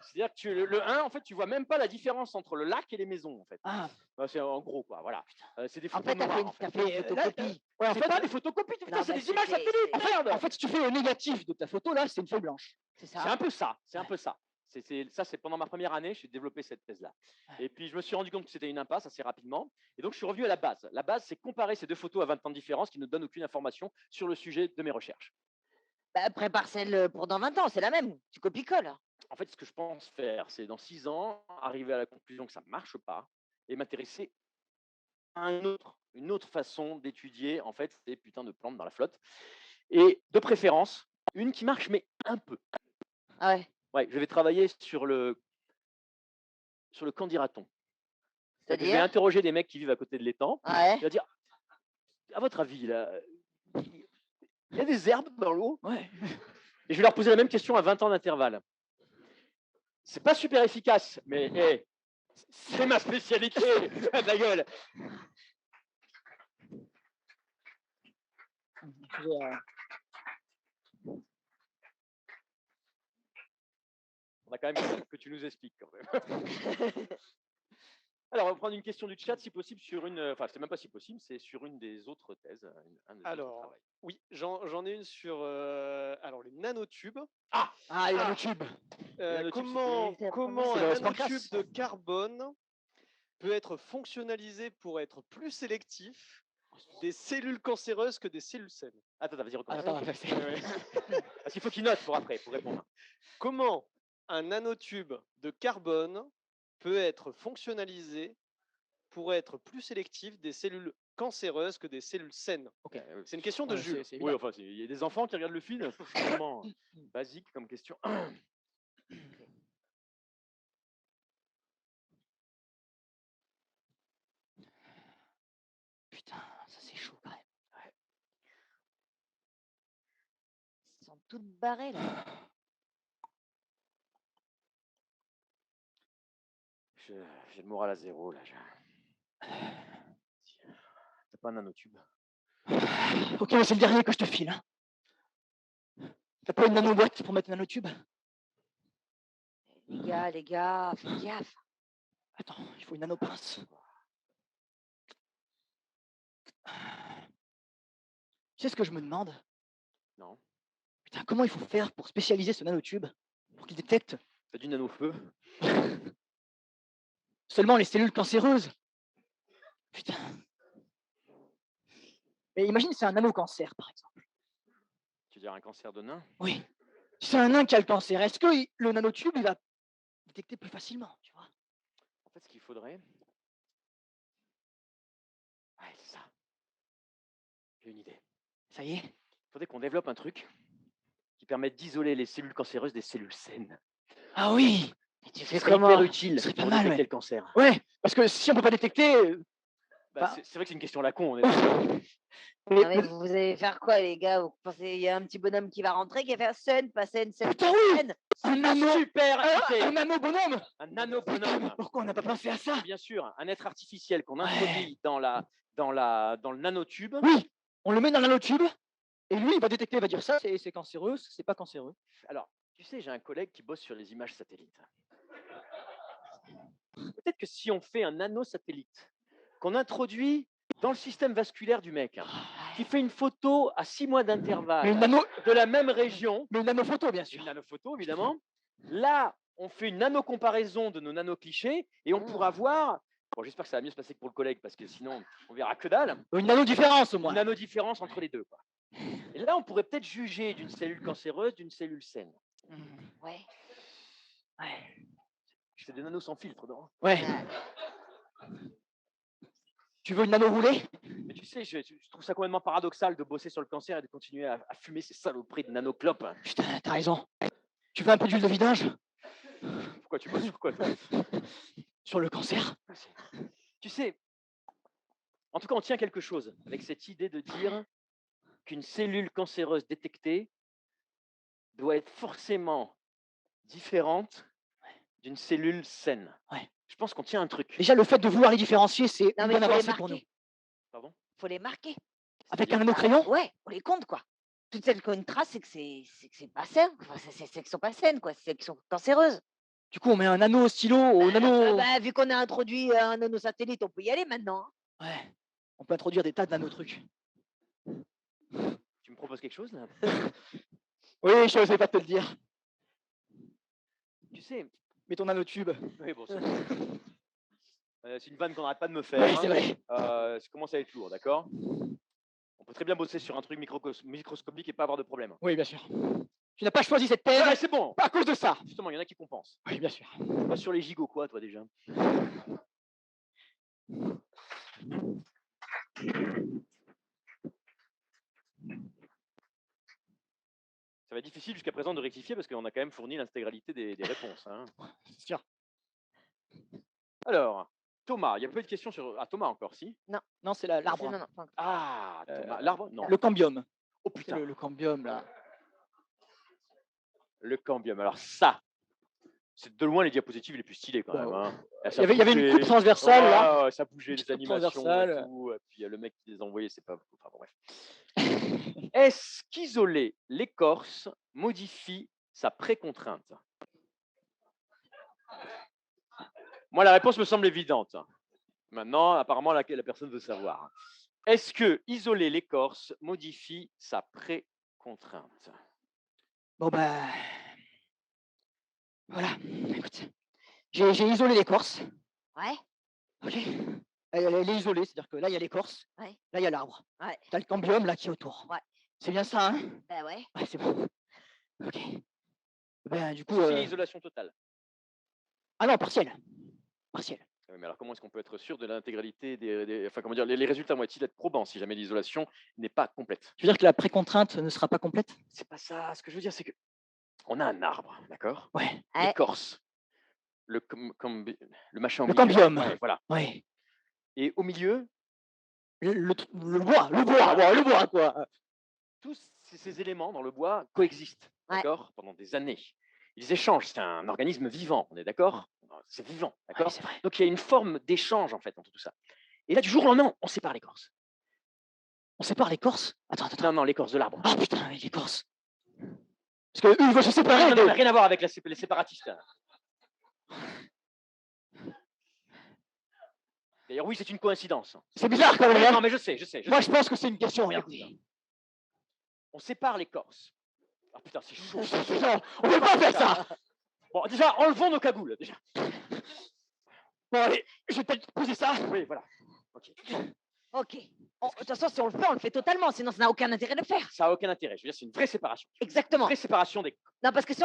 C'est-à-dire que le 1, en fait, tu vois même pas la différence entre le lac et les maisons, en fait. Ah, C'est en gros, quoi, voilà. C'est des En photos fait, t'as noires, fait une, en fait. t'as fait une là, photocopie. ouais, en C'est fait, pas des photocopies, putain, Non, c'est bah, des images satellites, merde. en fait, si tu fais au négatif de ta photo, là, c'est une feuille blanche. C'est C'est ça. un peu ça, c'est un peu ça. Ça, c'est pendant ma première année, j'ai développé cette thèse-là. Et puis, je me suis rendu compte que c'était une impasse assez rapidement. Et donc, je suis revenu à la base. La base, c'est comparer ces deux photos à 20 ans de différence qui ne donnent aucune information sur le sujet de mes recherches. Bah, prépare celle pour dans 20 ans, c'est la même. Tu copies-colles. En fait, ce que je pense faire, c'est dans 6 ans, arriver à la conclusion que ça ne marche pas et m'intéresser à une autre façon d'étudier, en fait, ces putains de plantes dans la flotte. Et de préférence, une qui marche, mais un peu. Ah ouais. Ouais, je vais travailler sur le candidaton. Je vais C'est-à-dire interroger des mecs qui vivent à côté de l'étang. Ouais. Je vais dire, à votre avis, là, il y a des herbes dans l'eau? Ouais. Et je vais leur poser la même question à 20 ans d'intervalle. C'est pas super efficace, mais hey, c'est ma spécialité, ta gueule. On a quand même que tu nous expliques quand même. Alors, on va prendre une question du chat, si possible, sur une. Enfin, c'est même pas si possible, c'est sur une des autres thèses. Un des autres Alors, travails. oui, j'en ai une sur alors, les nanotubes. Ah, les nanotubes. nanotubes, Comment C'est un le nanotube Sparkas. de carbone peut être fonctionnalisé pour être plus sélectif des cellules cancéreuses que des cellules saines? Attends, vas-y, recommence. Attends, Parce qu'il faut qu'il note pour après, pour répondre. Comment un nanotube de carbone peut être fonctionnalisé pour être plus sélectif des cellules cancéreuses que des cellules saines? Ok. C'est une question de Jules. Oui, enfin, il y a des enfants qui regardent le film, c'est vraiment basique comme question. Putain, ça c'est chaud quand même. Ils sont toutes barrées là. J'ai le moral à zéro, là. T'as pas un nanotube? Ok, mais c'est le dernier que je te file. Hein. T'as pas une nanoboîte pour mettre un nanotube? Les gars, faites gaffe. Attends, il faut une nanopince. Tu sais ce que je me demande? Non. Putain, comment il faut faire pour spécialiser ce nanotube pour qu'il détecte T'as du nanofeu? seulement les cellules cancéreuses? Putain. Mais imagine c'est un nanocancer, par exemple. Tu veux dire un cancer de nain? Oui. Si c'est un nain qui a le cancer, est-ce que le nanotube, il va détecter plus facilement, tu vois? En fait, ce qu'il faudrait... Ouais, c'est ça. J'ai une idée. Ça y est? Il faudrait qu'on développe un truc qui permette d'isoler les cellules cancéreuses des cellules saines. Ah oui! Et tu Ce fais serait comment? hyper utile Ce serait pas pour mal, détecter ouais. le cancer. Ouais, parce que si on peut pas détecter... Bah, Bah- c'est vrai que c'est une question à la con. On est d'accord. Non, mais vous allez faire quoi, les gars? Vous pensez il y a un petit bonhomme qui va rentrer, qui va faire scène, pas scène, scène, Putain, pas oui! scène? Un nano! Super idée. Un nano bonhomme! Un nanobonhomme. Pourquoi on n'a pas pensé à ça? Bien sûr, un être artificiel qu'on Ouais. introduit dans le nanotube. Oui! On le met dans le nanotube, et lui, il va détecter, il va dire ça, c'est cancéreux, c'est pas cancéreux. Alors, tu sais, j'ai un collègue qui bosse sur les images satellites. Peut-être que si on fait un nanosatellite qu'on introduit dans le système vasculaire du mec, qui fait une photo à 6 mois Mais d'intervalle une nano... de la même région, Mais une nanophoto, bien une sûr. nanophoto évidemment, là, on fait une nano-comparaison de nos nano-clichés et on pourra voir, bon, j'espère que ça va mieux se passer que pour le collègue parce que sinon, on verra que dalle, Une nano-différence, au une moins. nano-différence entre les deux, quoi. Et là, on pourrait peut-être juger d'une cellule cancéreuse d'une cellule saine. Ouais. C'est des nanos sans filtre, non? Ouais. Tu veux une nano roulée? Mais tu sais, je trouve ça complètement paradoxal de bosser sur le cancer et de continuer à fumer ces saloperies de nanoclopes. Putain, t'as raison. Tu veux un peu d'huile de vidange? Pourquoi tu bosses sur quoi, toi? Sur le cancer? Tu sais, en tout cas, on tient quelque chose avec cette idée de dire qu'une cellule cancéreuse détectée doit être forcément différente d'une cellule saine. Ouais. Je pense qu'on tient un truc. Déjà, le fait de vouloir les différencier, c'est Non, une mais bonne faut les avancée pour nous. marquer. Pardon? Faut les marquer. Avec un nano-crayon? Ouais, on les compte, quoi. Toutes celles qui ont une trace, c'est que c'est pas saine. Enfin, c'est qu'elles sont pas saines, quoi. C'est qu'elles sont cancéreuses. Du coup, on met un nano stylo au nano... Bah, vu qu'on a introduit un nanosatellite, on peut y aller maintenant. Hein. Ouais. On peut introduire des tas de nano-trucs. Tu me proposes quelque chose, là? Oui, je n'osais pas te le dire. Tu sais, Mets ton nanotube. oui, bon, c'est une vanne qu'on n'arrête pas de me faire. Oui, c'est vrai. Ça commence à être lourd, d'accord? On peut très bien bosser sur un truc microscopique et pas avoir de problème. Oui, bien sûr. Tu n'as pas choisi cette thèse Ouais, c'est bon. pas à cause de ça. Justement, il y en a qui compensent. Oui, bien sûr. Pas sur les gigots, quoi, toi, déjà. Ça va être difficile jusqu'à présent de rectifier parce qu'on a quand même fourni l'intégralité des réponses. Hein. C'est sûr. Alors, Thomas, il y a peu de questions sur... Ah, Thomas encore, si? Non, c'est l'arbre. Non, pas encore. Ah, Thomas. L'arbre? Non. Le cambium. Oh C'est putain, le cambium, là. le cambium. Alors ça, c'est de loin les diapositives les plus stylées quand même. Hein. Là, ça Il y avait une bougeait. coupe transversale, là. Ouais, ça bougeait, Une les coupe animations transversale. et tout. Et puis le mec qui les envoyait, c'est pas... Enfin bon, bref. Est-ce qu'isoler l'écorce modifie sa précontrainte? Moi, la réponse me semble évidente. Maintenant, apparemment, la personne veut savoir. Est-ce que isoler l'écorce modifie sa précontrainte? Bon, bah... Voilà. Écoute. J'ai isolé l'écorce. Ouais. OK. Elle est isolée, c'est-à-dire que là, il y a l'écorce. Ouais. Là, il y a l'arbre. Ouais. Tu as le cambium, là, qui est autour. Ouais. C'est bien ça, hein? Bah ouais. Ouais, c'est bon. OK. Ben, du coup... C'est l'isolation totale. Ah non, partiel. Partiel. Oui, mais alors comment est-ce qu'on peut être sûr de l'intégralité enfin, comment dire, les résultats vont-ils être probants si jamais l'isolation n'est pas complète? Tu veux dire que la précontrainte ne sera pas complète? C'est pas ça. Ce que je veux dire, c'est que on a un arbre, d'accord? Ouais. Ouais. L'écorce, le machin au Le milieu. cambium. Ouais, voilà. Ouais. Et au milieu, le bois, quoi. Tous ces éléments dans le bois coexistent, Ouais. d'accord, pendant des années. Ils échangent, c'est un organisme vivant, on est d'accord? C'est vivant, d'accord? c'est vrai. Donc il y a une forme d'échange en fait entre tout ça. Et là, du jour au lendemain, on sépare l'écorce. On sépare l'écorce? Attends. Non, l'écorce de l'arbre. Ah putain, mais l'écorce. Parce qu'eux, ils veulent se séparer. Non, rien à voir avec les séparatistes. D'ailleurs, oui, c'est une coïncidence. C'est bizarre quand même. Oui, hein. non, mais je sais. Moi, je pense que c'est une question. Regardez. On sépare l'écorce. Ah putain, c'est chaud. Non, on peut pas faire ça. Bon, déjà, enlevons nos cagoules. Déjà. Bon, allez, je vais peut-être poser ça. Oui, voilà. Ok. Ok. De toute façon, si on le fait totalement, sinon ça n'a aucun intérêt de le faire. Ça n'a aucun intérêt. Je veux dire, c'est une vraie séparation. Exactement. Une vraie séparation des. Non, parce que si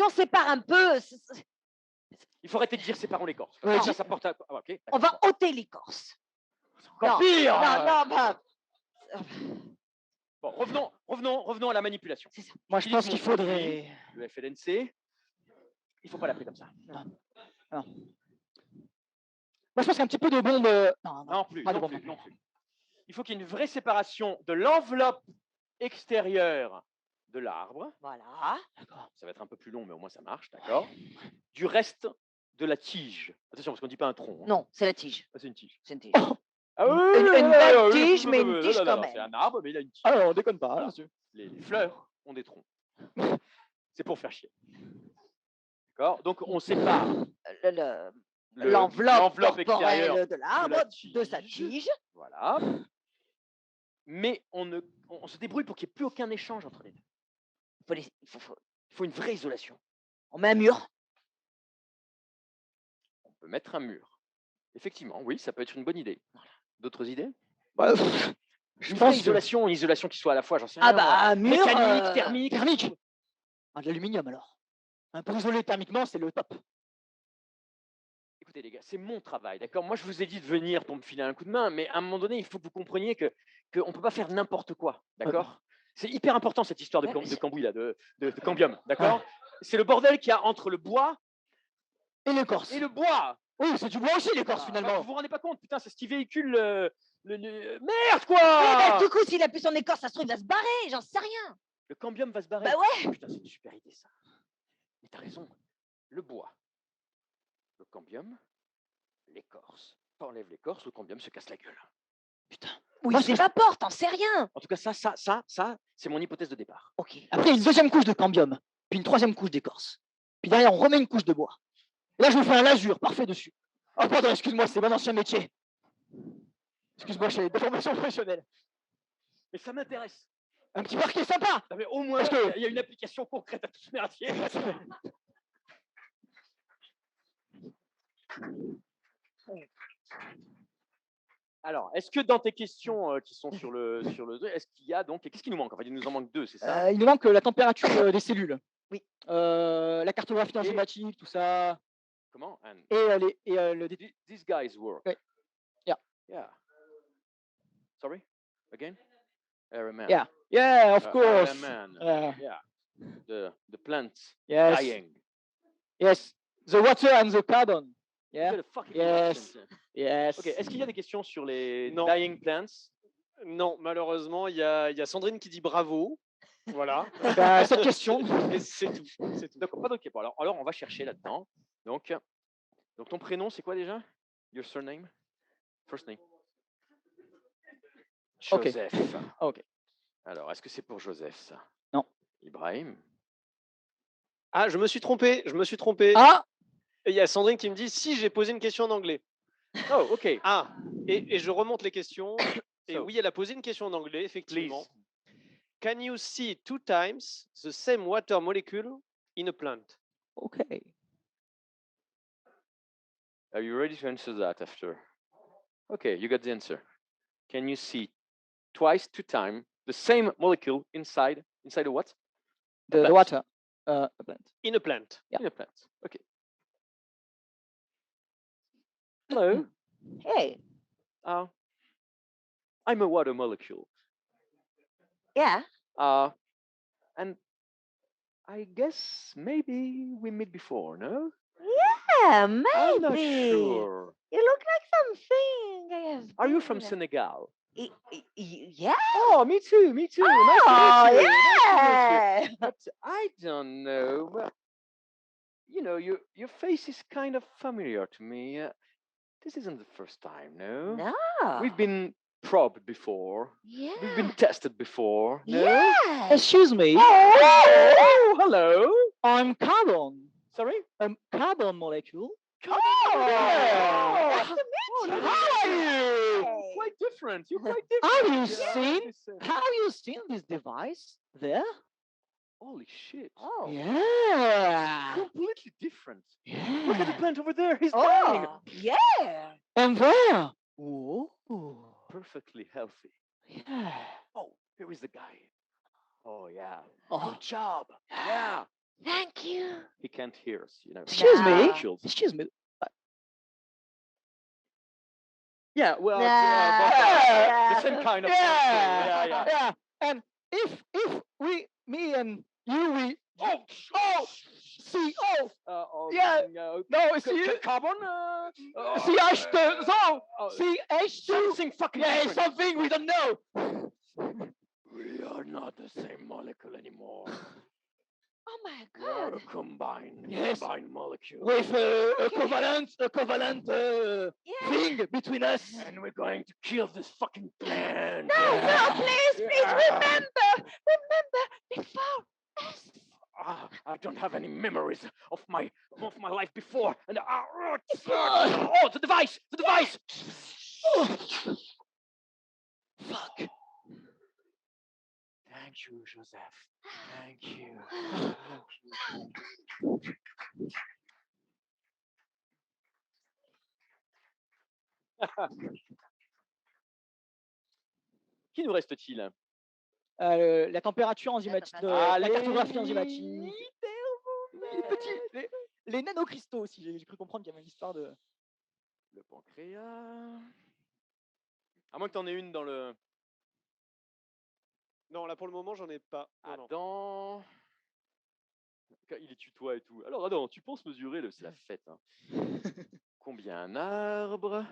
on sépare un peu, Il faut arrêter de dire séparons l'écorce. Ouais, Ça porte à. Ah, ok. on va ôter l'écorce. Encore Non, pire. non, bah, Bon, revenons à la manipulation. c'est ça. Moi, je pense qu'il faudrait. Le FLNC, il faut pas l'appeler comme ça. Moi, je pense qu'un petit peu de bombe. Non plus, pas de non bombe. plus, non plus. Il faut qu'il y ait une vraie séparation de l'enveloppe extérieure de l'arbre. Voilà. Ça va être un peu plus long, mais au moins ça marche, d'accord. Du reste de la tige. Attention, parce qu'on ne dit pas un tronc. hein. Non, c'est la tige. Ah, c'est une tige. C'est une tige. Ah oui, Une oui, belle oui, oui, tige, oui, mais oui, une oui, tige non, quand non, même. C'est un arbre, mais il a une tige. Ah non, on déconne pas, bien sûr. Les fleurs ont des troncs. C'est pour faire chier. D'accord. Donc on sépare L'enveloppe extérieure corporelle de l'arbre, de sa tige. Voilà. Mais on se débrouille pour qu'il n'y ait plus aucun échange entre les deux. Il faut une vraie isolation. On met un mur. On peut mettre un mur. Effectivement, oui, ça peut être une bonne idée. D'autres idées? Je Une pense vraie isolation, une isolation qui soit à la fois, j'en sais Ah rien, bah, un mur. mécanique, thermique. Thermique. Ah, de l'aluminium alors. Pour isoler thermiquement, c'est le top. Écoutez les gars, c'est mon travail, d'accord? Moi, je vous ai dit de venir pour me filer un coup de main, mais à un moment donné, il faut que vous compreniez qu'on ne peut pas faire n'importe quoi, d'accord? C'est hyper important cette histoire de cambouis là, de cambium, d'accord? C'est le bordel qu'il y a entre le bois et l'écorce. Et le bois. Oui, c'est du bois aussi l'écorce finalement. Vous vous rendez pas compte, putain, c'est ce qui véhicule merde quoi. Oui, bah, du coup, s'il a plus son écorce, ça se trouve, il va se barrer. J'en sais rien. Le cambium va se barrer. Bah ouais. Putain, c'est une super idée ça. Mais t'as raison. Le bois, le cambium, l'écorce. T'enlèves l'écorce, le cambium se casse la gueule. Putain. Oui, c'est pas porte, t'en sais rien. En tout cas, ça, c'est mon hypothèse de départ. Ok. Après, une deuxième couche de cambium, puis une troisième couche d'écorce. Puis derrière, on remet une couche de bois. Et là, je me fais un lasur parfait dessus. Oh, pardon, excuse-moi, c'est mon ancien métier. Excuse-moi, j'ai des formations professionnelles. Mais ça m'intéresse. Un petit parquet sympa. Non, mais au moins, il y a une application concrète à tout ce merdier. Alors, est-ce que dans tes questions qui sont sur le est-ce qu'il y a donc, qu'est-ce qui nous manque? En fait, il nous en manque deux, c'est ça? Il nous manque la température des cellules. Oui. La cartographie enzymatique, tout ça. Comment? These guys work. Oui. Yeah. Sorry? Again? RMN. Yeah, of course. RMN. Yeah. The plants Yes. dying. Yes. The water and the carbon. Yeah. You're a fucking Yes. accent. Yes. Ok, est-ce qu'il y a des questions sur les Non. dying plants? Non, malheureusement, il y a Sandrine qui dit bravo. Voilà. Cette question. Et c'est tout. C'est tout. D'accord, pas d'autres questions. Alors, on va chercher là-dedans. Donc, ton prénom, c'est quoi déjà? Your surname? First name? Ok. Joseph. Ok. Alors, est-ce que c'est pour Joseph, ça? Non. Ibrahim? Ah, je me suis trompé. Ah. Et il y a Sandrine qui me dit si j'ai posé une question en anglais. Oh, ok. Ah, et je remonte les questions. Et So, oui, elle a posé une question en anglais, effectivement. Can you see 2 times the same water molecule in a plant? Okay. Are you ready to answer that after? Okay, you got the answer. Can you see twice, 2 times the same molecule inside a what? The water. A plant. In a plant. Yeah. In a plant. Okay. Hello. Hey. I'm a water molecule. Yeah. And I guess maybe we met before, no? Yeah, maybe. I'm not sure. You look like something. I have Are you from been- Senegal? Yeah. Oh, me too, me too. Oh, Nice to meet you. yeah. But I don't know. Well, you know, your face is kind of familiar to me. This isn't the first time, no? No. We've been probed before. Yeah. We've been tested before, no? Yeah. Excuse me. Oh, hello. I'm carbon. Sorry? Carbon molecule. Yeah. Nice to meet you. How are you? Quite different. You're quite different. Have you seen? Have you seen this device there? Holy shit. Oh. Yeah. Completely different. Yeah. Look at the plant over there. He's dying. Oh. Yeah. And where? Oh. Perfectly healthy. Yeah. Oh, here is the guy. Oh, yeah. Oh. Good job. Yeah. Thank you. He can't hear us, you know. Excuse me. Chills. Excuse me. Yeah, well, Nah. the same kind of Yeah. yeah. Yeah. And if me and you, we. Oh. See. Oh. Yeah. No. See. Carbon. CH2. So. CH2. Something fucking Yeah. different. Something we don't know. We are not the same molecule anymore. Oh my We are God. a combined molecule. With a covalent Yeah. thing between us. And we're going to kill this fucking plant. No, please remember before us. I don't have any memories of my life before. And oh, the device. Fuck. Thank you, Joseph. Thank you. Qui nous reste-t-il? La température enzymatique, la Allez, cartographie enzymatique. Les petits, les nanocristaux aussi. J'ai cru comprendre qu'il y avait une histoire de. Le pancréas. À moins que tu en aies une dans le. Non, là pour le moment, j'en ai pas. Non, non. Adam. Il est tutoie et tout. Alors, Adam, tu penses mesurer le. C'est la fête. Hein. Combien un arbre?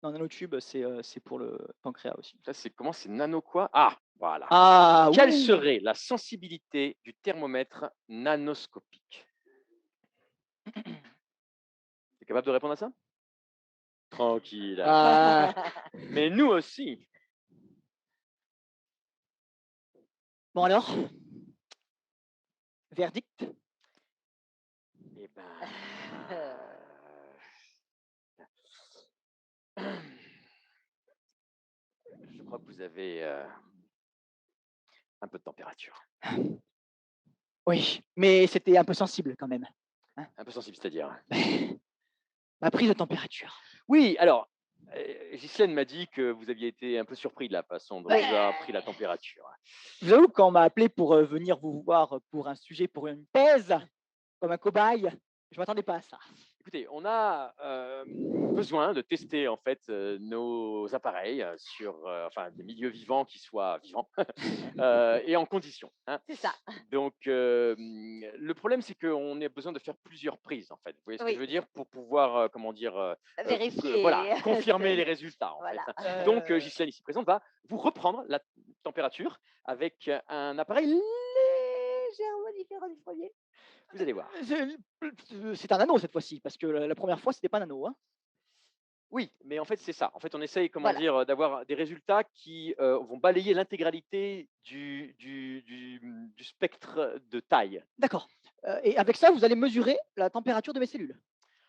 Non, nanotube, c'est pour le pancréas aussi. Ça, c'est comment? C'est nano quoi? Ah, voilà. Ah, Quelle oui. serait la sensibilité du thermomètre nanoscopique? T'es capable de répondre à ça? Tranquille. Ah. Mais nous aussi. Bon alors, verdict. Eh ben. Je crois que vous avez un peu de température. Oui, mais c'était un peu sensible quand même. Un peu sensible, c'est-à-dire? Ma prise de température. Oui, alors, Ghislaine m'a dit que vous aviez été un peu surpris de la façon dont Ouais. vous avez pris la température. Je vous avoue, quand on m'a appelé pour venir vous voir pour un sujet, pour une thèse, comme un cobaye, je ne m'attendais pas à ça. Écoutez, on a besoin de tester en fait nos appareils sur des milieux vivants qui soient vivants et en conditions. Hein. C'est ça. Donc, le problème, c'est qu'on a besoin de faire plusieurs prises en fait. Vous voyez ce que Oui. je veux dire pour pouvoir, Vérifier. voilà, confirmer les résultats en Voilà. fait. Donc, Ghislaine ici présente va vous reprendre la température avec un appareil légèrement différent du premier. Vous allez voir. C'est un anneau cette fois-ci, parce que la première fois, c'était pas un anneau. Hein. Oui, mais en fait, c'est ça. En fait, on essaye, Voilà. d'avoir des résultats qui vont balayer l'intégralité du spectre de taille. D'accord. Et avec ça, vous allez mesurer la température de mes cellules.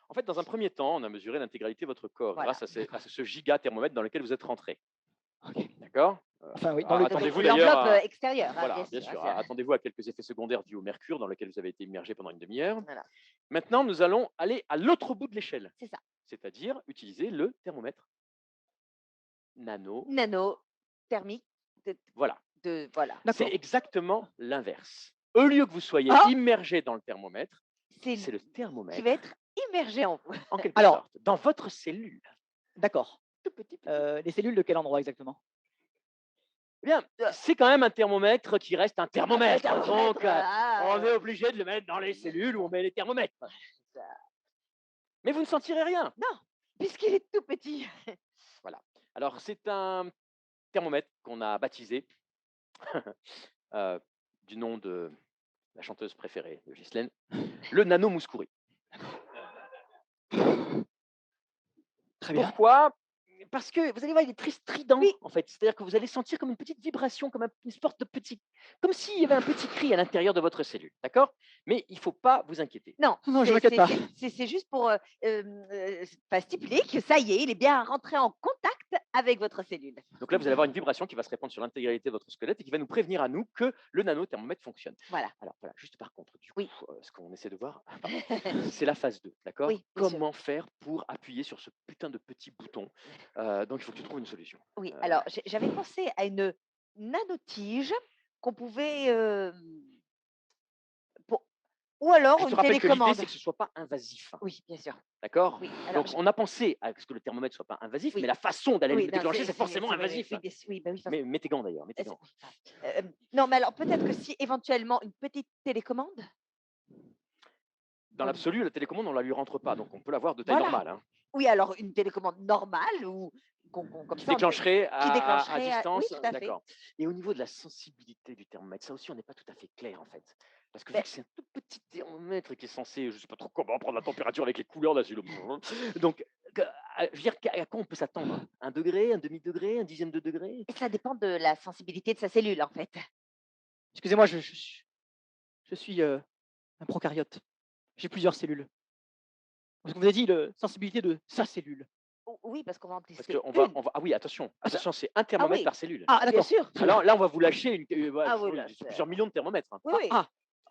En fait, dans un premier temps, on a mesuré l'intégralité de votre corps Voilà. grâce à ce gigathermomètre dans lequel vous êtes rentré. Ok. D'accord? Enfin, oui, dans le attendez-vous Avec d'ailleurs l'enveloppe à... extérieure. Hein, Voilà, bien sûr. sûr. Attendez-vous à quelques effets secondaires dus au mercure dans lequel vous avez été immergé pendant une demi-heure. Voilà. Maintenant, nous allons aller à l'autre bout de l'échelle. C'est ça. C'est-à-dire utiliser le thermomètre nano. Nano, thermique. Voilà. Voilà. C'est exactement l'inverse. Au lieu que vous soyez immergé dans le thermomètre, c'est le thermomètre qui va être immergé en vous. en quelque sorte, dans votre cellule. D'accord. Tout petit. Les cellules de quel endroit exactement? Eh bien, c'est quand même un thermomètre qui reste un thermomètre. Donc, Ah. on est obligé de le mettre dans les cellules où on met les thermomètres. Mais vous ne sentirez rien. Non, puisqu'il est tout petit. Voilà. Alors, c'est un thermomètre qu'on a baptisé du nom de la chanteuse préférée de Ghislaine, le Nano Mouskouri. Très bien. Pourquoi? Parce que vous allez voir, il est très strident, en fait. C'est-à-dire que vous allez sentir comme une petite vibration, comme une sorte de petit, comme s'il y avait un petit cri à l'intérieur de votre cellule, d'accord? Mais il ne faut pas vous inquiéter. Non, Non, je m'inquiète pas. c'est juste pour stipuler que ça y est, il est bien rentré en contact avec votre cellule. Donc là, vous allez avoir une vibration qui va se répandre sur l'intégralité de votre squelette et qui va nous prévenir à nous que le nanothermomètre fonctionne. Voilà. Alors voilà, juste par contre, du coup, ce qu'on essaie de voir, c'est la phase 2, d'accord? Oui, bien sûr. Comment faire pour appuyer sur ce putain de petit bouton? Donc il faut que tu trouves une solution. Oui, alors j'avais pensé à une nanotige qu'on pouvait. Ou alors Je te une rappelle que l'idée, télécommande. c'est que ce ne soit pas invasif. Oui, bien sûr. D'accord? Oui, alors Donc on a pensé à ce que le thermomètre ne soit pas invasif, Oui. mais la façon d'aller Oui, le non, déclencher, c'est forcément vrai, invasif. Oui, oui, bah oui, Mais mets tes gants d'ailleurs, mets tes gants. non, mais alors peut-être que si éventuellement une petite télécommande. Dans l'absolu, la télécommande, on ne la lui rentre pas, donc on peut l'avoir de taille Voilà. normale. Hein. Oui, alors une télécommande normale ou comme Qui ça, déclencherait qui à déclencherait distance. oui, tout à fait. D'accord. Et au niveau de la sensibilité du thermomètre, ça aussi, on n'est pas tout à fait clair en fait. Parce que vu Ben- que c'est un tout petit thermomètre qui est censé, je ne sais pas trop comment prendre la température avec les couleurs, là, c'est le... Donc, je veux dire, à quoi on peut s'attendre? Un degré, un demi-degré, un dixième de degré? Et ça dépend de la sensibilité de sa cellule, en fait. Excusez-moi, je suis un prokaryote. J'ai plusieurs cellules. Parce que vous avez dit la sensibilité de sa cellule. Oui, parce qu'on va en Parce tester. qu'on va, ah oui, attention, c'est un thermomètre oui. par cellule. Ah, Bien d'accord. sûr. Alors là, on va vous lâcher Ah oui, là, plusieurs millions de thermomètres. Hein. Oui, oui.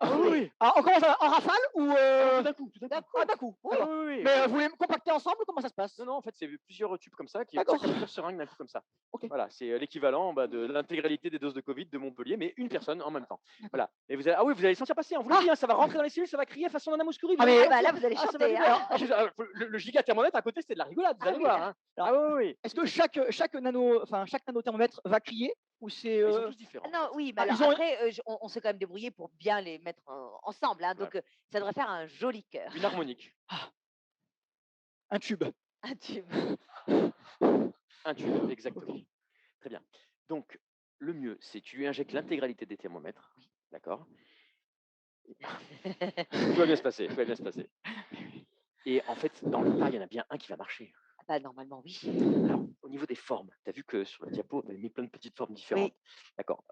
Oui. Alors, on commence en rafale ou Tout d'un coup, tout d'un coup. Ah, d'un coup. Ah, D'accord. oui, oui, Mais oui. vous voulez me compacter ensemble ou comment ça se passe? Non, en fait, c'est plusieurs tubes comme ça qui D'accord. chacun plusieurs seringues d'un coup comme ça. Ok. Voilà, c'est l'équivalent de l'intégralité des doses de Covid de Montpellier, mais une personne en même temps. Voilà. Et vous allez, ah oui, vous allez sentir passer, on vous le dit, hein, ça va rentrer dans les cellules, ça va crier façon Nana Mouskouri. Ah, mais Ah bah là, vous allez ça va chanter. vibrer. Hein. Le gigathermomètre à côté, c'est de la rigolade, vous allez oui. voir. Hein. Ah oui, oui. Est-ce que chaque nanothermomètre va crier ou c'est Ils sont tous différents. Non, oui, mais Ah, alors ils ont- après, on s'est quand même débrouillé pour bien les mettre ensemble. Hein, donc, ça devrait faire un joli cœur. Une harmonique. un tube? Un tube. Un tube, exactement. Très bien. Donc, le mieux, c'est que tu lui injectes l'intégralité des thermomètres. D'accord? Tout va bien se passer, tout va bien se passer. Et en fait, dans le tas, il y en a bien un qui va marcher. Ah bah, normalement, oui. Alors, au niveau des formes, tu as vu que sur la diapo, on avait mis plein de petites formes différentes. D'accord.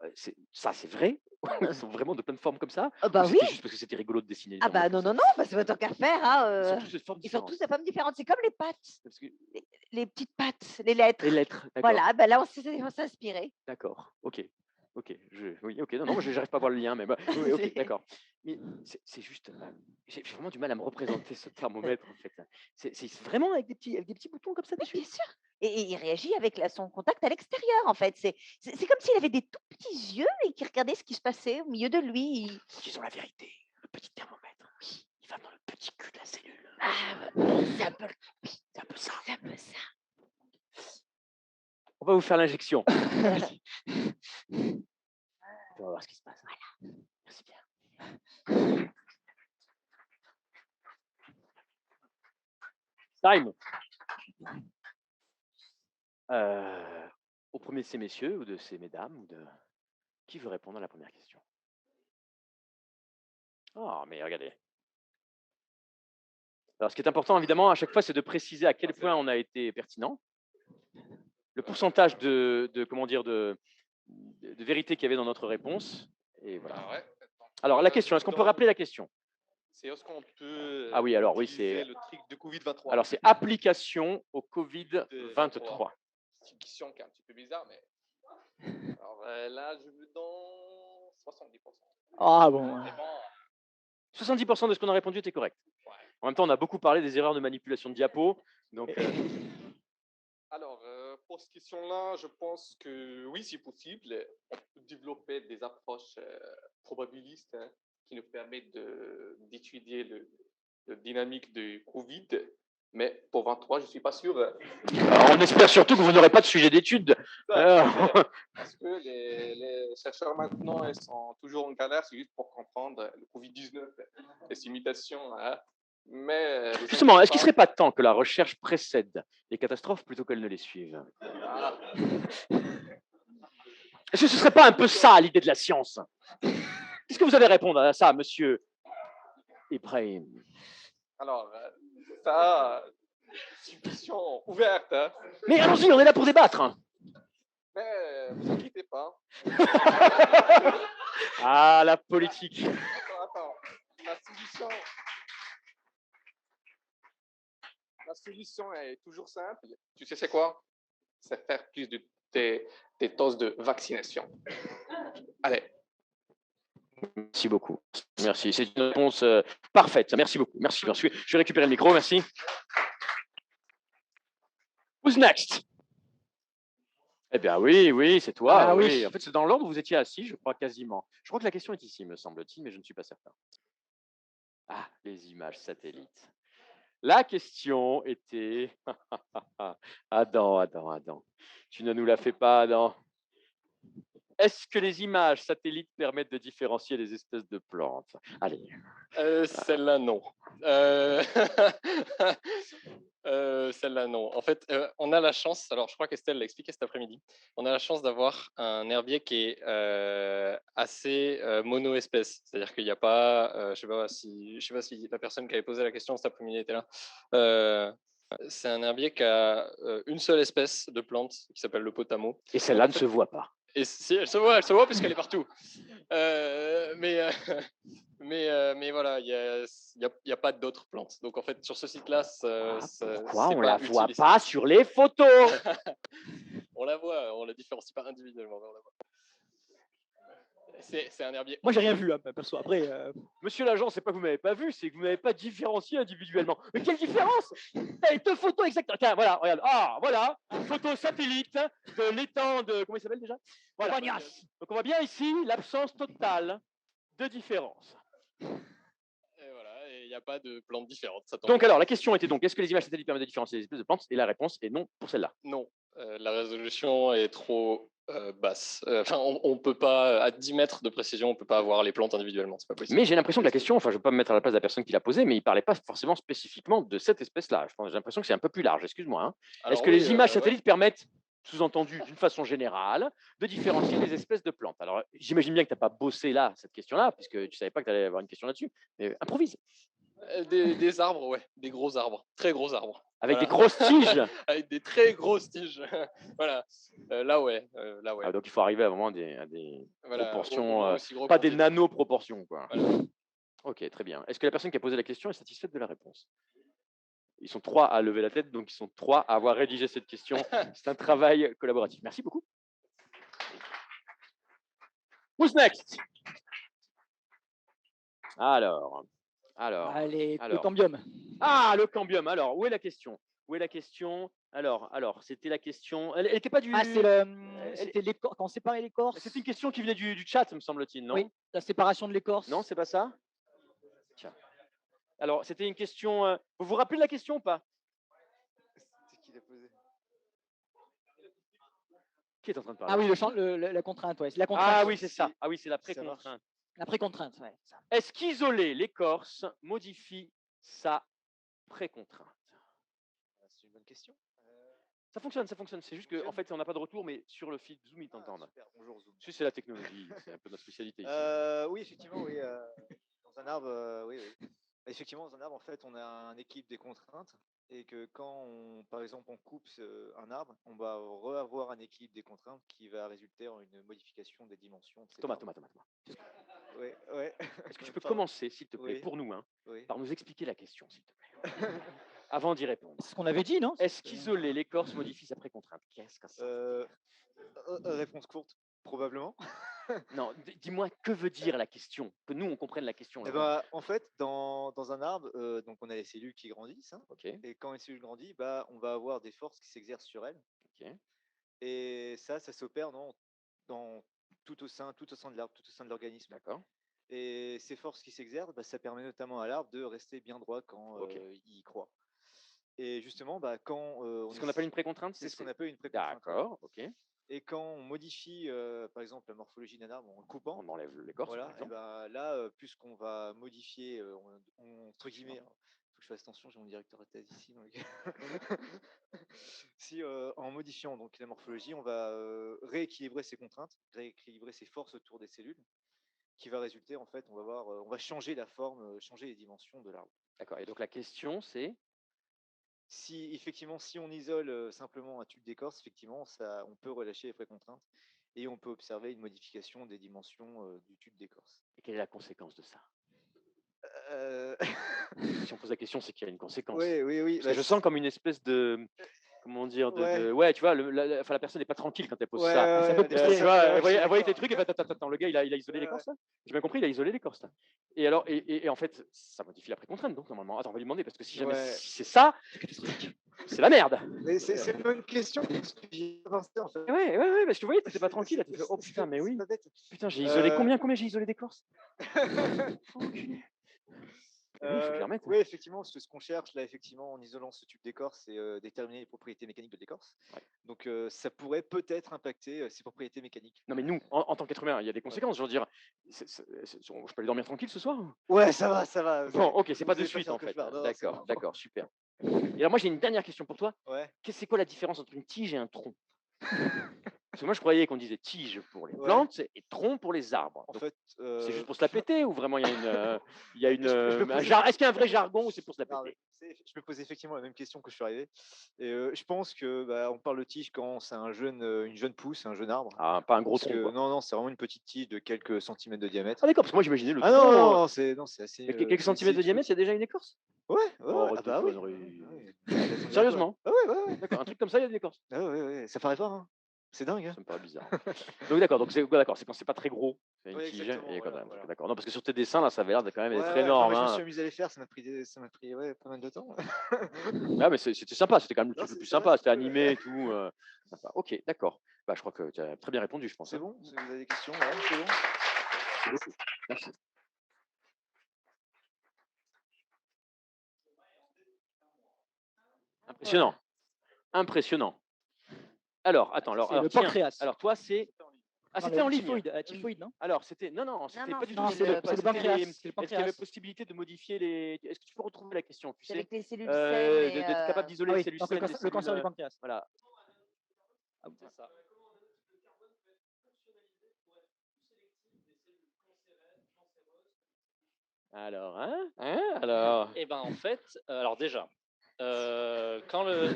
Ça, c'est vrai? Ils sont vraiment de plein de formes comme ça? Ah bah Ou c'était oui. juste parce que c'était rigolo de dessiner. Ah bah non, non, non, bah, c'est votre qu'à faire. Ils Hein, sont tous de formes ils sont différentes. tous de formes différentes. C'est comme les pattes, Parce que les petites pattes, les lettres. les lettres, d'accord. Voilà, bah là, on s'est inspiré. D'accord, ok. Ok, oui, ok, non, moi j'arrive pas à voir le lien, mais oui, ok, d'accord. Mais c'est juste, j'ai vraiment du mal à me représenter ce thermomètre en fait. C'est vraiment avec des petits boutons comme ça Oui, dessus. bien sûr. Et il réagit avec son contact à l'extérieur, en fait. C'est comme s'il avait des tout petits yeux et qu'il regardait ce qui se passait au milieu de lui. Disons la vérité, le petit thermomètre, oui, il va dans le petit cul de la cellule. C'est un peu ça. C'est un peu ça. On va vous faire l'injection. On va voir ce qui se passe. Voilà. Merci bien. Time. Au premier de ces messieurs ou de ces mesdames ou de qui veut répondre à la première question? Oh, mais regardez. Alors, ce qui est important, évidemment, à chaque fois, c'est de préciser à quel point on a été pertinent. Le pourcentage de vérité qu'il y avait dans notre réponse. Et voilà. Alors, la question, est-ce qu'on peut rappeler la question? C'est est-ce qu'on peut Ah oui, alors oui, utiliser c'est le truc de Covid-23? alors c'est application au Covid-23. C'est une question qui est un petit peu bizarre, mais alors là, je veux dans 70%. Ah bon. Mais bon, 70% de ce qu'on a répondu était correct. En même temps, on a beaucoup parlé des erreurs de manipulation de diapo. Donc, alors, pour cette question-là, je pense que oui, c'est possible. On peut développer des approches probabilistes qui nous permettent d'étudier le dynamique de Covid. Mais pour 23, je ne suis pas sûr. on espère surtout que vous n'aurez pas de sujet d'étude. Parce que les chercheurs maintenant, ils sont toujours en galère, c'est juste pour comprendre le Covid-19, les imitations. Hein. Mais les Justement, est-ce qu'il ne inquiétez serait pas temps que la recherche précède les catastrophes plutôt qu'elle ne les suive? pas. Est-ce que ce ne serait pas un peu ça l'idée de la science? Qu'est-ce que vous avez à répondre à ça, monsieur Ibrahim? Alors, ça, c'est une question ouverte. Hein. Mais allons-y, on est là pour débattre. Mais vous inquiétez pas. Ah, la politique. Attends. La solution est toujours simple. Tu sais c'est quoi? C'est faire plus des doses de vaccination. Allez. Merci beaucoup. Merci. C'est une réponse parfaite. Merci beaucoup. Merci. Je vais récupérer le micro. Merci. Who's next? Eh bien, oui, c'est toi. Ah oui. oui. En fait, c'est dans l'ordre où vous étiez assis, je crois quasiment. Je crois que la question est ici, me semble-t-il, mais je ne suis pas certain. Ah, les images satellites. La question était... Adam. Tu ne nous la fais pas, Adam. Est-ce que les images satellites permettent de différencier les espèces de plantes? Allez. Celle-là, non. Celle-là, non. En fait, on a la chance, alors je crois qu'Estelle l'a expliqué cet après-midi, on a la chance d'avoir un herbier qui est assez mono-espèce. C'est-à-dire qu'il n'y a pas, je ne sais pas si la personne qui avait posé la question cet après-midi était là. C'est un herbier qui a une seule espèce de plante qui s'appelle le potamo. Et celle-là ne se voit pas. Et si, elle se voit puisqu'elle est partout. Mais voilà, il y a pas d'autres plantes. Donc en fait, sur ce site-là, Pourquoi on ne la voit pas sur les photos? On la voit, on la différencie pas individuellement. Mais on la voit. C'est un herbier. Moi, j'ai rien vu, hein, perso. Après, Monsieur l'agent, c'est pas que vous m'avez pas vu, c'est que vous m'avez pas différencié individuellement. Mais quelle différence? T'as les deux photos exactement. Tiens, voilà, regarde. Ah, voilà, photo satellite de l'étang de... Comment il s'appelle déjà? Voilà. Donc on voit bien ici l'absence totale de différence. Et voilà, et il n'y a pas de plantes différentes. Ça tombe. Donc alors, la question était donc, est-ce que les images satellites permettent de différencier les espèces de plantes? Et la réponse est non pour celle-là. Non, la résolution est trop basse. Enfin, on peut pas, à 10 mètres de précision, on peut pas avoir les plantes individuellement, c'est pas possible. Mais j'ai l'impression que la question, enfin je ne veux pas me mettre à la place de la personne qui l'a posée, mais il ne parlait pas forcément spécifiquement de cette espèce-là. J'ai l'impression que c'est un peu plus large, excuse-moi. Hein. Est-ce que les images satellites permettent, sous-entendu d'une façon générale, de différencier les espèces de plantes? Alors j'imagine bien que tu n'as pas bossé là, cette question-là, puisque tu ne savais pas que tu allais avoir une question là-dessus, mais improvise. Des arbres, ouais, des gros arbres, très gros arbres. Avec des grosses tiges. Avec des très grosses tiges. Voilà. Là, ouais. Ah, donc il faut arriver à vraiment à des proportions, gros pas des nano-proportions, quoi. Voilà. Ok, très bien. Est-ce que la personne qui a posé la question est satisfaite de la réponse? Ils sont 3 à lever la tête, donc ils sont 3 à avoir rédigé cette question. C'est un travail collaboratif. Merci beaucoup. Who's next? Alors. allez, le cambium. Ah, le cambium. Alors, où est la question? Alors, c'était la question. Elle n'était pas du. Ah, c'était l'écorce. Quand on séparait l'écorce. C'était une question qui venait du chat, me semble-t-il, non? Oui, la séparation de l'écorce. Non, c'est pas ça? Tiens. Alors, c'était une question. Vous vous rappelez de la question ou pas? C'est qui l'a posé? Qui est en train de parler? Ah oui, la contrainte, ouais. La contrainte. Ah oui, c'est ça. Ah oui, c'est la pré-contrainte. La pré-contrainte, ouais. Est-ce qu'isoler l'écorce modifie sa pré-contrainte? C'est une bonne question. Ça fonctionne. C'est juste qu'en fait, on n'a pas de retour, mais sur le feed Zoom, ils t'entendent. Bonjour Zoom. C'est la technologie, c'est un peu notre spécialité ici. Oui, effectivement, oui. Dans un arbre, oui. Effectivement, dans un arbre, en fait, on a un équilibre des contraintes et que quand, par exemple, on coupe un arbre, on va avoir un équilibre des contraintes qui va résulter en une modification des dimensions. Thomas. Ouais. Est-ce que tu peux commencer, s'il te plaît, pour nous, par nous expliquer la question, s'il te plaît, avant d'y répondre? C'est ce qu'on avait dit, non? Est-ce qu'isoler l'écorce modifie sa pré-contrainte? Qu'est-ce que ça? Réponse courte, probablement. Non, dis-moi, que veut dire la question? Que nous, on comprenne la question. En fait, dans un arbre, donc on a les cellules qui grandissent. Et quand une cellule grandit, on va avoir des forces qui s'exercent sur elle. Et ça s'opère dans tout au sein de l'arbre, tout au sein de l'organisme. D'accord. Et ces forces qui s'exercent, ça permet notamment à l'arbre de rester bien droit quand il croît. Et justement, quand c'est ce qu'on appelle une pré-contrainte. C'est ce qu'on appelle une pré-contrainte. D'accord, ok. Et quand on modifie, par exemple, la morphologie d'un arbre en le coupant, on enlève l'écorce. Voilà, et là, plus qu'on va modifier, entre guillemets, que je fasse attention, j'ai mon directeur de thèse ici. Donc... si en modifiant donc la morphologie, on va rééquilibrer ces contraintes, rééquilibrer ces forces autour des cellules, qui va résulter en fait, on va changer la forme, changer les dimensions de l'arbre. D'accord. Et donc la question, c'est si effectivement, si on isole simplement un tube d'écorce, effectivement, on peut relâcher les vraies contraintes et on peut observer une modification des dimensions du tube d'écorce. Et quelle est la conséquence de ça? Euh, Si on pose la question, c'est qu'il y a une conséquence. Oui. Parce que je sens comme une espèce de, comment dire, ouais, tu vois, la personne n'est pas tranquille quand elle pose ça. Tu vois, elle voyait tes trucs et fait, attends, le gars, il a isolé l'écorce là. J'ai bien compris, il a isolé l'écorce là. Et alors, et en fait, ça modifie la précontrainte, donc normalement. Attends, on va lui demander parce que si jamais c'est ça, c'est la merde. Mais c'est pas une question. J'y ai pensé, en fait. Ouais, parce que tu voyais, t'étais pas tranquille. Là, fait, oh putain, mais oui. Putain, j'ai isolé combien j'ai isolé d'écorce? Oui, effectivement, ce qu'on cherche là, effectivement, en isolant ce tube d'écorce, c'est déterminer les propriétés mécaniques de l'écorce. Donc, ça pourrait peut-être impacter ses propriétés mécaniques. Non, mais nous, en tant qu'être humain, il y a des conséquences. Je veux dire, je peux aller dormir tranquille ce soir? Ouais, ça va. Bon, ok, c'est pas de suite en fait. D'accord, super. Et alors, moi, j'ai une dernière question pour toi. Ouais. C'est quoi la différence entre une tige et un tronc? Parce que moi, je croyais qu'on disait tige pour les plantes et tronc pour les arbres. En fait, c'est juste pour se la péter ou vraiment il y a une, est-ce qu'il y a un vrai jargon ou c'est pour se la péter? Je me pose effectivement la même question que je suis arrivé. Et je pense que on parle de tige quand c'est une jeune pousse, un jeune arbre. Ah, pas un gros tronc. Non, c'est vraiment une petite tige de quelques centimètres de diamètre. Ah d'accord, parce que moi j'imaginais le tronc. Ah non, c'est assez. Quelques centimètres de diamètre, il y a déjà une écorce? Ouais. Sérieusement? Ouais. D'accord, un truc comme ça, il y a des écorces. Ouais, ça paraît pas, hein. C'est dingue. Hein. Ça me paraît bizarre. Donc d'accord, c'est quand c'est pas très gros, c'est une tige. Et voilà. D'accord. Non, parce que sur tes dessins là, ça avait l'air de quand même être énorme. Je me suis amusé à les faire, ça m'a pris pas mal de temps. Ah mais c'était sympa, c'était quand même le plus sympa, c'était animé et tout. Sympa. Ok, d'accord. Je crois que tu as très bien répondu, je pense. C'est bon. Si vous avez des questions, c'est bon. Merci beaucoup. Merci. Impressionnant. Alors, attends, le pancréas. Alors, toi, c'est. Ah, c'était en ligne. Typhoïde, non? Alors, c'était. Non, c'était pas du tout. C'est le pancréas. Est-ce qu'il y avait possibilité de modifier les. Est-ce que tu peux retrouver la question? Tu sais, avec les cellules saines. D'être capable d'isoler les cellules saines. Le cancer du pancréas. Voilà. C'est ça. Alors, alors. Eh ben, en fait, alors déjà, quand le.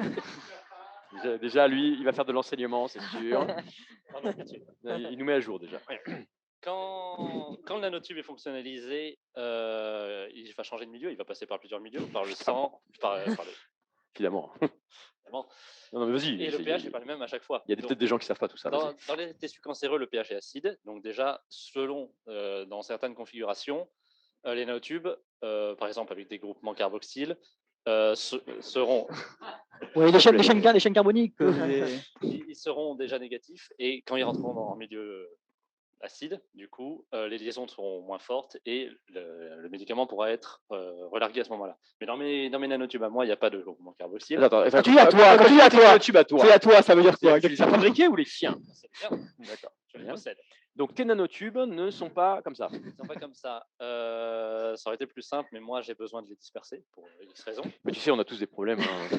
Déjà, lui, il va faire de l'enseignement, c'est sûr. Il nous met à jour déjà. Quand le nanotube est fonctionnalisé, il va changer de milieu, il va passer par plusieurs milieux, par le sang, par le... Finalement. Non, mais vas-y. Et le pH n'est pas le même à chaque fois. Il y a peut-être des gens qui ne savent pas tout ça. Dans les tissus cancéreux, le pH est acide. Donc déjà, selon, dans certaines configurations, les nanotubes, par exemple avec des groupements carboxyles, seront... Oui, les chaînes carboniques. Ils seront déjà négatifs et quand ils rentreront en milieu acide, du coup, les liaisons seront moins fortes et le médicament pourra être relargué à ce moment-là. Mais dans mes nanotubes à moi, il n'y a pas de groupement carboxyle. Quand tu dis à toi, c'est à toi, ça veut dire quoi? Tu les as fabriqués ou les tiens? D'accord, je les possède. Donc tes nanotubes ne sont pas comme ça. Ils ne sont pas comme ça. Ça aurait été plus simple, mais moi j'ai besoin de les disperser pour X raisons. Mais tu sais, on a tous des problèmes. Hein.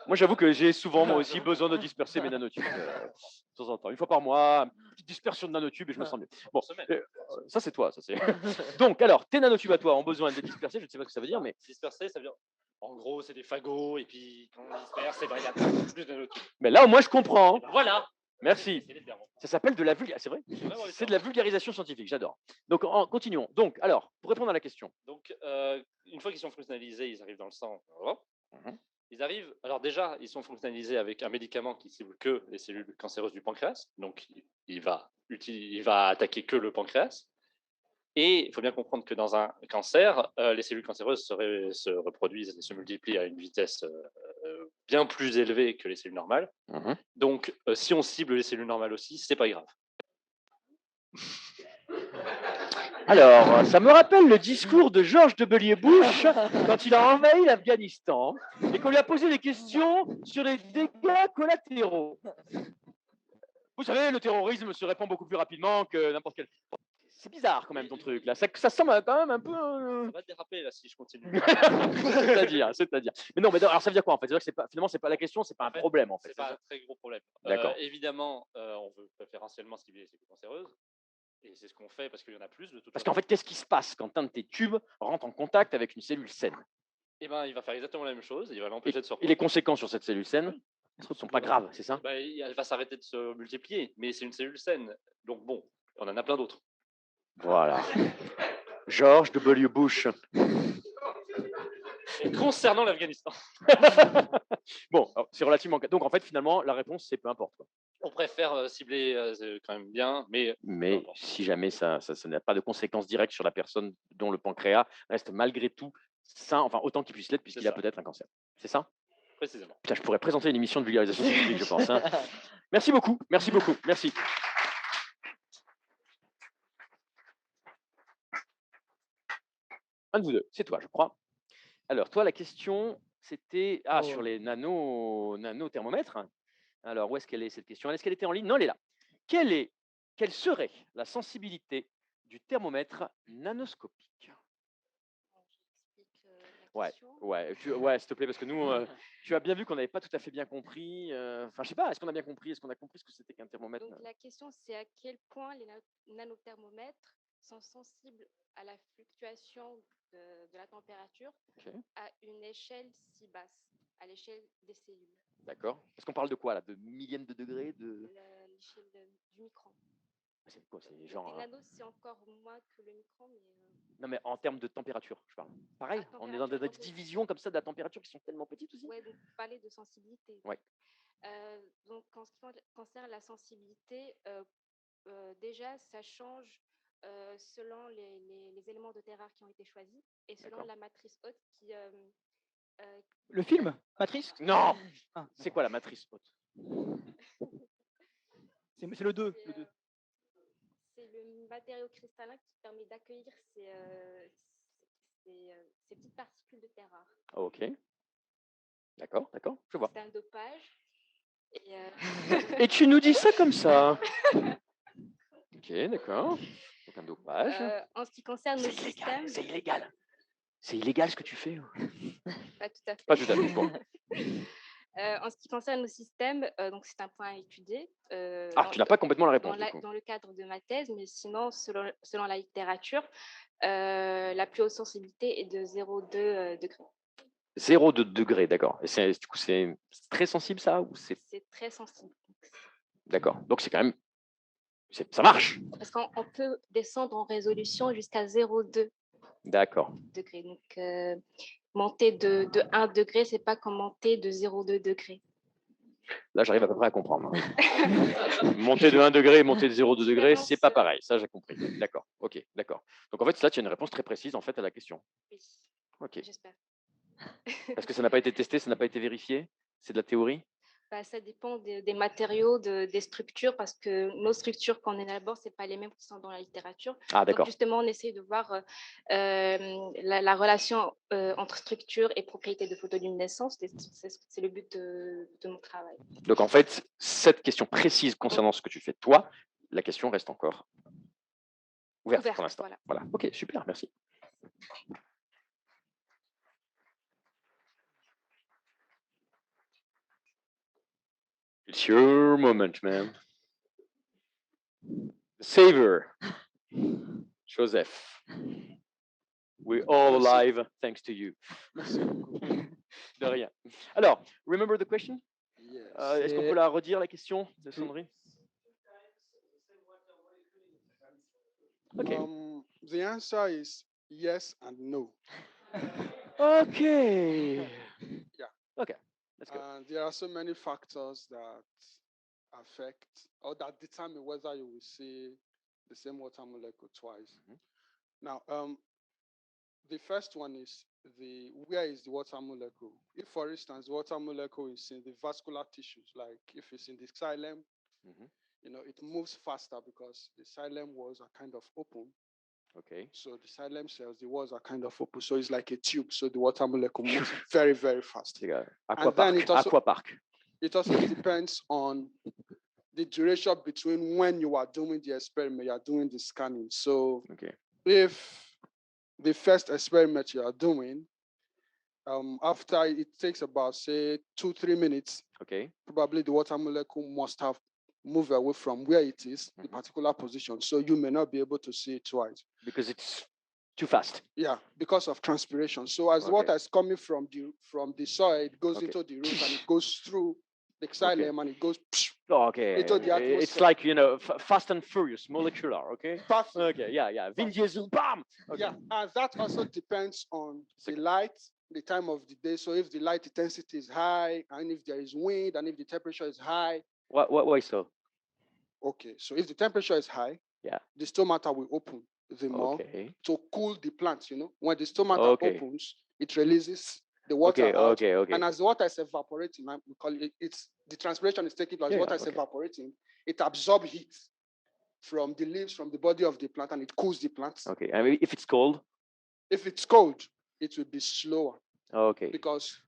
Moi, j'avoue que j'ai souvent, moi aussi, besoin de disperser mes nanotubes de temps en temps. Une fois par mois, une petite dispersion de nanotubes et je me sens mieux. Bon, ça c'est toi. Donc, alors, tes nanotubes à toi ont besoin de disperser. Je ne sais pas ce que ça veut dire, mais... Disperser, ça veut dire... En gros, c'est des fagots et puis quand on disperse, il y a plus de nanotubes. Mais là, au moins, je comprends. Ben voilà. Merci. Ça s'appelle de la vulgarisation. C'est vrai? C'est de la vulgarisation scientifique, j'adore. Donc, continuons. Donc, alors, pour répondre à la question. Donc, une fois qu'ils sont fonctionnalisés, ils arrivent dans le sang. Ils arrivent, alors déjà, ils sont fonctionnalisés avec un médicament qui cible que les cellules cancéreuses du pancréas. Donc, il va attaquer que le pancréas. Et il faut bien comprendre que dans un cancer, les cellules cancéreuses se reproduisent et se multiplient à une vitesse bien plus élevée que les cellules normales. Donc, si on cible les cellules normales aussi, c'est pas grave. Alors, ça me rappelle le discours de George W. Bush quand il a envahi l'Afghanistan et qu'on lui a posé des questions sur les dégâts collatéraux. Vous savez, le terrorisme se répand beaucoup plus rapidement que n'importe quel... C'est bizarre quand même ton truc là. Ça semble quand même un peu. Ça va déraper là si je continue. C'est-à-dire. Mais non, mais alors ça veut dire quoi en fait? C'est-à-dire que finalement c'est pas la question, c'est pas un problème en fait. C'est pas un très gros problème. D'accord. Évidemment, on veut préférentiellement cibler les cellules cancéreuses. Et c'est ce qu'on fait parce qu'il y en a plus de toute Parce façon. qu'en fait, qu'est-ce qui se passe quand un de tes tubes rentre en contact avec une cellule saine? Eh ben, il va faire exactement la même chose. Il va l'empêcher de se Et reproduire. les conséquences sur cette cellule saine ne sont pas graves, c'est ça? Elle va s'arrêter de se multiplier, mais c'est une cellule saine. Donc bon, on en a plein d'autres. Voilà. George W. Bush. Et concernant l'Afghanistan. Bon, c'est relativement. Donc en fait, finalement, la réponse, c'est peu importe, quoi. On préfère cibler quand même bien, mais si jamais ça n'a pas de conséquences directes sur la personne dont le pancréas reste malgré tout sain, enfin autant qu'il puisse l'être, puisqu'il a peut-être un cancer. C'est ça? précisément. Putain, je pourrais présenter une émission de vulgarisation scientifique, je pense. Hein. Merci beaucoup, merci beaucoup, merci. Un de vous deux, c'est toi, je crois. Alors, toi, la question, c'était sur les nanothermomètres. Alors, où est-ce qu'elle est cette question? Est-ce qu'elle était en ligne? Non, elle est là. Quelle serait la sensibilité du thermomètre nanoscopique? Ouais, s'il te plaît, parce que nous, tu as bien vu qu'on n'avait pas tout à fait bien compris. Enfin, je sais pas, est-ce qu'on a bien compris? Est-ce qu'on a compris ce que c'était qu'un thermomètre? Donc, la question, c'est à quel point les nanothermomètres sont sensibles à la fluctuation de la température à une échelle si basse, à l'échelle des cellules. D'accord. Est-ce qu'on parle de quoi, là? De millièmes de degrés L'échelle du micron. C'est quoi? C'est genre. Les nanos, c'est encore moins que le micron, mais. Non, mais en termes de température, je parle. Pareil, on est dans des divisions comme ça de la température qui sont tellement petites aussi. Oui, donc parler de sensibilité. Ouais. Donc, en ce qui concerne la sensibilité, déjà, ça change selon les éléments de terre rare qui ont été choisis et selon la matrice haute qui. Le film Matrice? Non. C'est quoi la matrice haute? C'est le 2. C'est le matériau cristallin qui permet d'accueillir ces petites particules de terre rare. Ok. D'accord, je vois. C'est un dopage. Et tu nous dis ça comme ça? Ok, d'accord. Donc un dopage. En ce qui concerne nos systèmes... C'est illégal. C'est illégal ce que tu fais? Pas tout à fait. Pas tout à fait, bon. En ce qui concerne nos systèmes, donc c'est un point à étudier. Tu n'as pas complètement la réponse. Dans le cadre de ma thèse, mais sinon, selon la littérature, la plus haute sensibilité est de 0,2 degrés. 0,2 degrés, d'accord. Et du coup, c'est très sensible, ça ou c'est très sensible. D'accord. Donc, c'est quand même... Ça marche. Parce qu'on peut descendre en résolution jusqu'à 0,2 D'accord. degrés. Donc, monter de 1 degré, ce n'est pas comme monter de 0,2 degrés. Là, j'arrive à peu près à comprendre. Monter de 1 degré et monter de 0,2 degré, c'est pas pareil. Ça, j'ai compris. D'accord. Ok, d'accord. Donc, en fait, là, tu as une réponse très précise en fait, à la question. Oui. Ok. J'espère. Parce que ça n'a pas été testé, ça n'a pas été vérifié? C'est de la théorie? Ça dépend des matériaux, des structures, parce que nos structures qu'on élabore, ce n'est pas les mêmes qui sont dans la littérature. Ah, d'accord. Donc, justement, on essaie de voir la relation entre structure et propriété de photoluminescence. C'est le but de mon travail. Donc, en fait, cette question précise concernant ce que tu fais toi, la question reste encore ouverte pour l'instant. Voilà. Ok, super, merci. It's your moment, man. Savor. Joseph. We're all alive thanks to you. De rien. Alors, remember the question? Est-ce qu'on peut la redire, la question de Sandrine? Okay. The answer is yes and no. Okay. Yeah. Okay. Let's go. There are so many factors that affect or that determine whether you will see the same water molecule twice. Now, the first one is where is the water molecule? If, for instance, the water molecule is in the vascular tissues, like if it's in the xylem, it moves faster because the xylem walls are kind of open. Okay. So the xylem cells, the walls are kind of open. So it's like a tube. So the water molecule moves very, very fast. Aquapark. It also depends on the duration between when you are doing the experiment, you are doing the scanning. So Okay. if the first experiment you are doing, after it takes about, say, 2-3 minutes, Okay. probably the water molecule must have moved away from where it is, the particular position. So you may not be able to see it twice. Because it's too fast. Yeah, because of transpiration. So as water is coming from the soil, it goes into the root and it goes through the xylem and it goes Okay. into the atmosphere. It's like, Fast and Furious, molecular, okay? Perfect. Okay, yeah. Vin Diesel, bam! Okay. Yeah, and that also depends on the light, the time of the day. So if the light intensity is high, and if there is wind, and if the temperature is high. Why so? Okay, so if the temperature is high, the stomata will open the more to cool the plants. When the stomata opens, it releases the water out. And as the water is evaporating, we call it's the transpiration is taking place. Water is evaporating. It absorbs heat from the leaves, from the body of the plant, and it cools the plants. Okay. I mean, if it's cold? If it's cold, it will be slower. Okay. Because,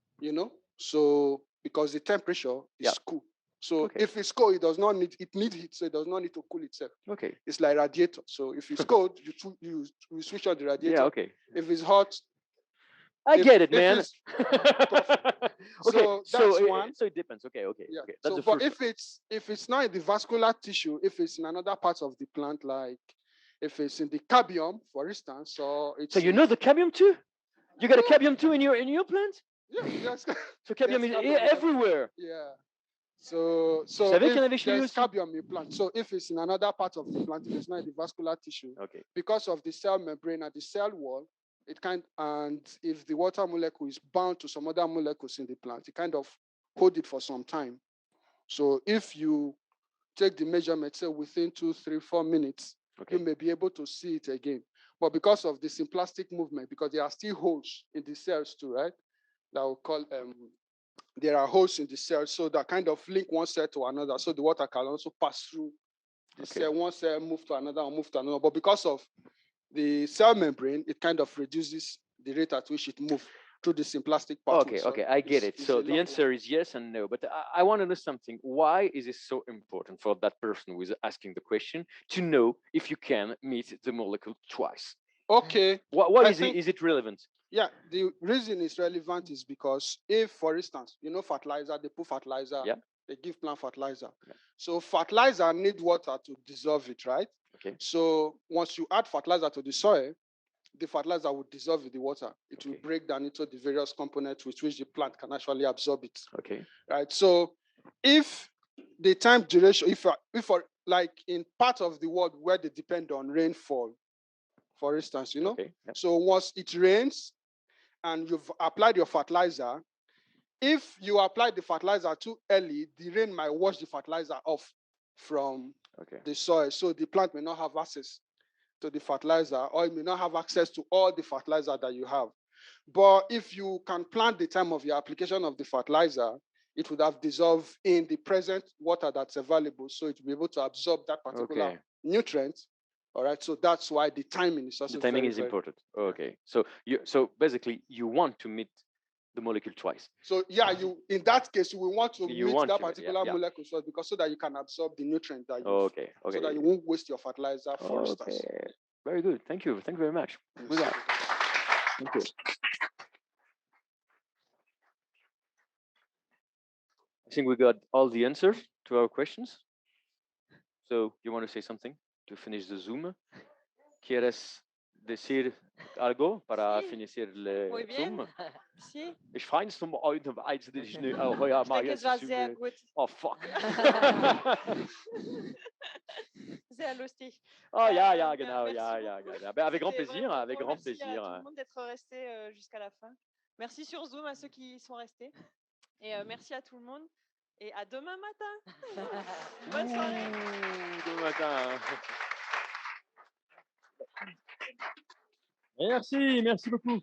because the temperature is cool. So if it's cold, it needs heat, so it does not need to cool itself. Okay. It's like radiator. So if it's cold, you switch on the radiator. Yeah, okay. If it's hot, I get it, man. So that's one. So it depends. Okay. Yeah. Okay. That's So, the but first if it's not in the vascular tissue, if it's in another part of the plant, like if it's in the cabium, for instance, or it's So you know the cabium too? You got a cabium too in your plant? Yeah. Yes. So cabium is everywhere. Yeah. So if there's cabium in plant, so if it's in another part of the plant, if it's not in the vascular tissue, because of the cell membrane and the cell wall, and if the water molecule is bound to some other molecules in the plant, it kind of hold it for some time. So if you take the measurement, say within 2, 3, 4 minutes, you may be able to see it again. But because of the symplastic movement, because there are still holes in the cells too, right? That we call there are holes in the cell, so that kind of link one cell to another, so the water can also pass through the cell. One cell move to another or move to another. But because of the cell membrane, it kind of reduces the rate at which it moves through the symplastic pathway. Okay, I get it. So the answer is yes and no. But I want to know something. Why is it so important for that person who is asking the question to know if you can meet the molecule twice? Okay. What is it relevant? Yeah, the reason it's relevant is because if, for instance, fertilizer, they put fertilizer, they give plant fertilizer. So fertilizer need water to dissolve it, right? Okay. So once you add fertilizer to the soil, the fertilizer will dissolve in the water. It will break down into the various components with which the plant can actually absorb it. Okay. Right. So if the time duration, if like in part of the world where they depend on rainfall, for instance, so once it rains and you've applied your fertilizer, if you apply the fertilizer too early, the rain might wash the fertilizer off from the soil. So the plant may not have access to the fertilizer, or it may not have access to all the fertilizer that you have. But if you can plan the time of your application of the fertilizer, it would have dissolved in the present water that's available, so it will be able to absorb that particular nutrient. All right, so that's why the timing is also very important. Okay, so basically you want to meet the molecule twice. So yeah, in that case you will want to meet that particular molecule so that you can absorb the nutrient that you so that you won't waste your fertilizer, for instance. Very good. Thank you very much. Good luck. Thank you. I think we got all the answers to our questions. So you want to say something to finish the Zoom? ¿Quieres decir algo para finir el Zoom? Si. Ich freue mich zum Eins, oh ja, Maria, es war sehr gut. Oh fuck. Sehr lustig. Oh ja, genau, merci ja. beaucoup. Avec grand plaisir, avec grand plaisir. plaisir. Merci à tout le monde d'être resté jusqu'à la fin. Merci sur Zoom à ceux qui sont restés. Et merci à tout le monde. Et à demain matin. Bonne soirée. Demain matin. Merci beaucoup.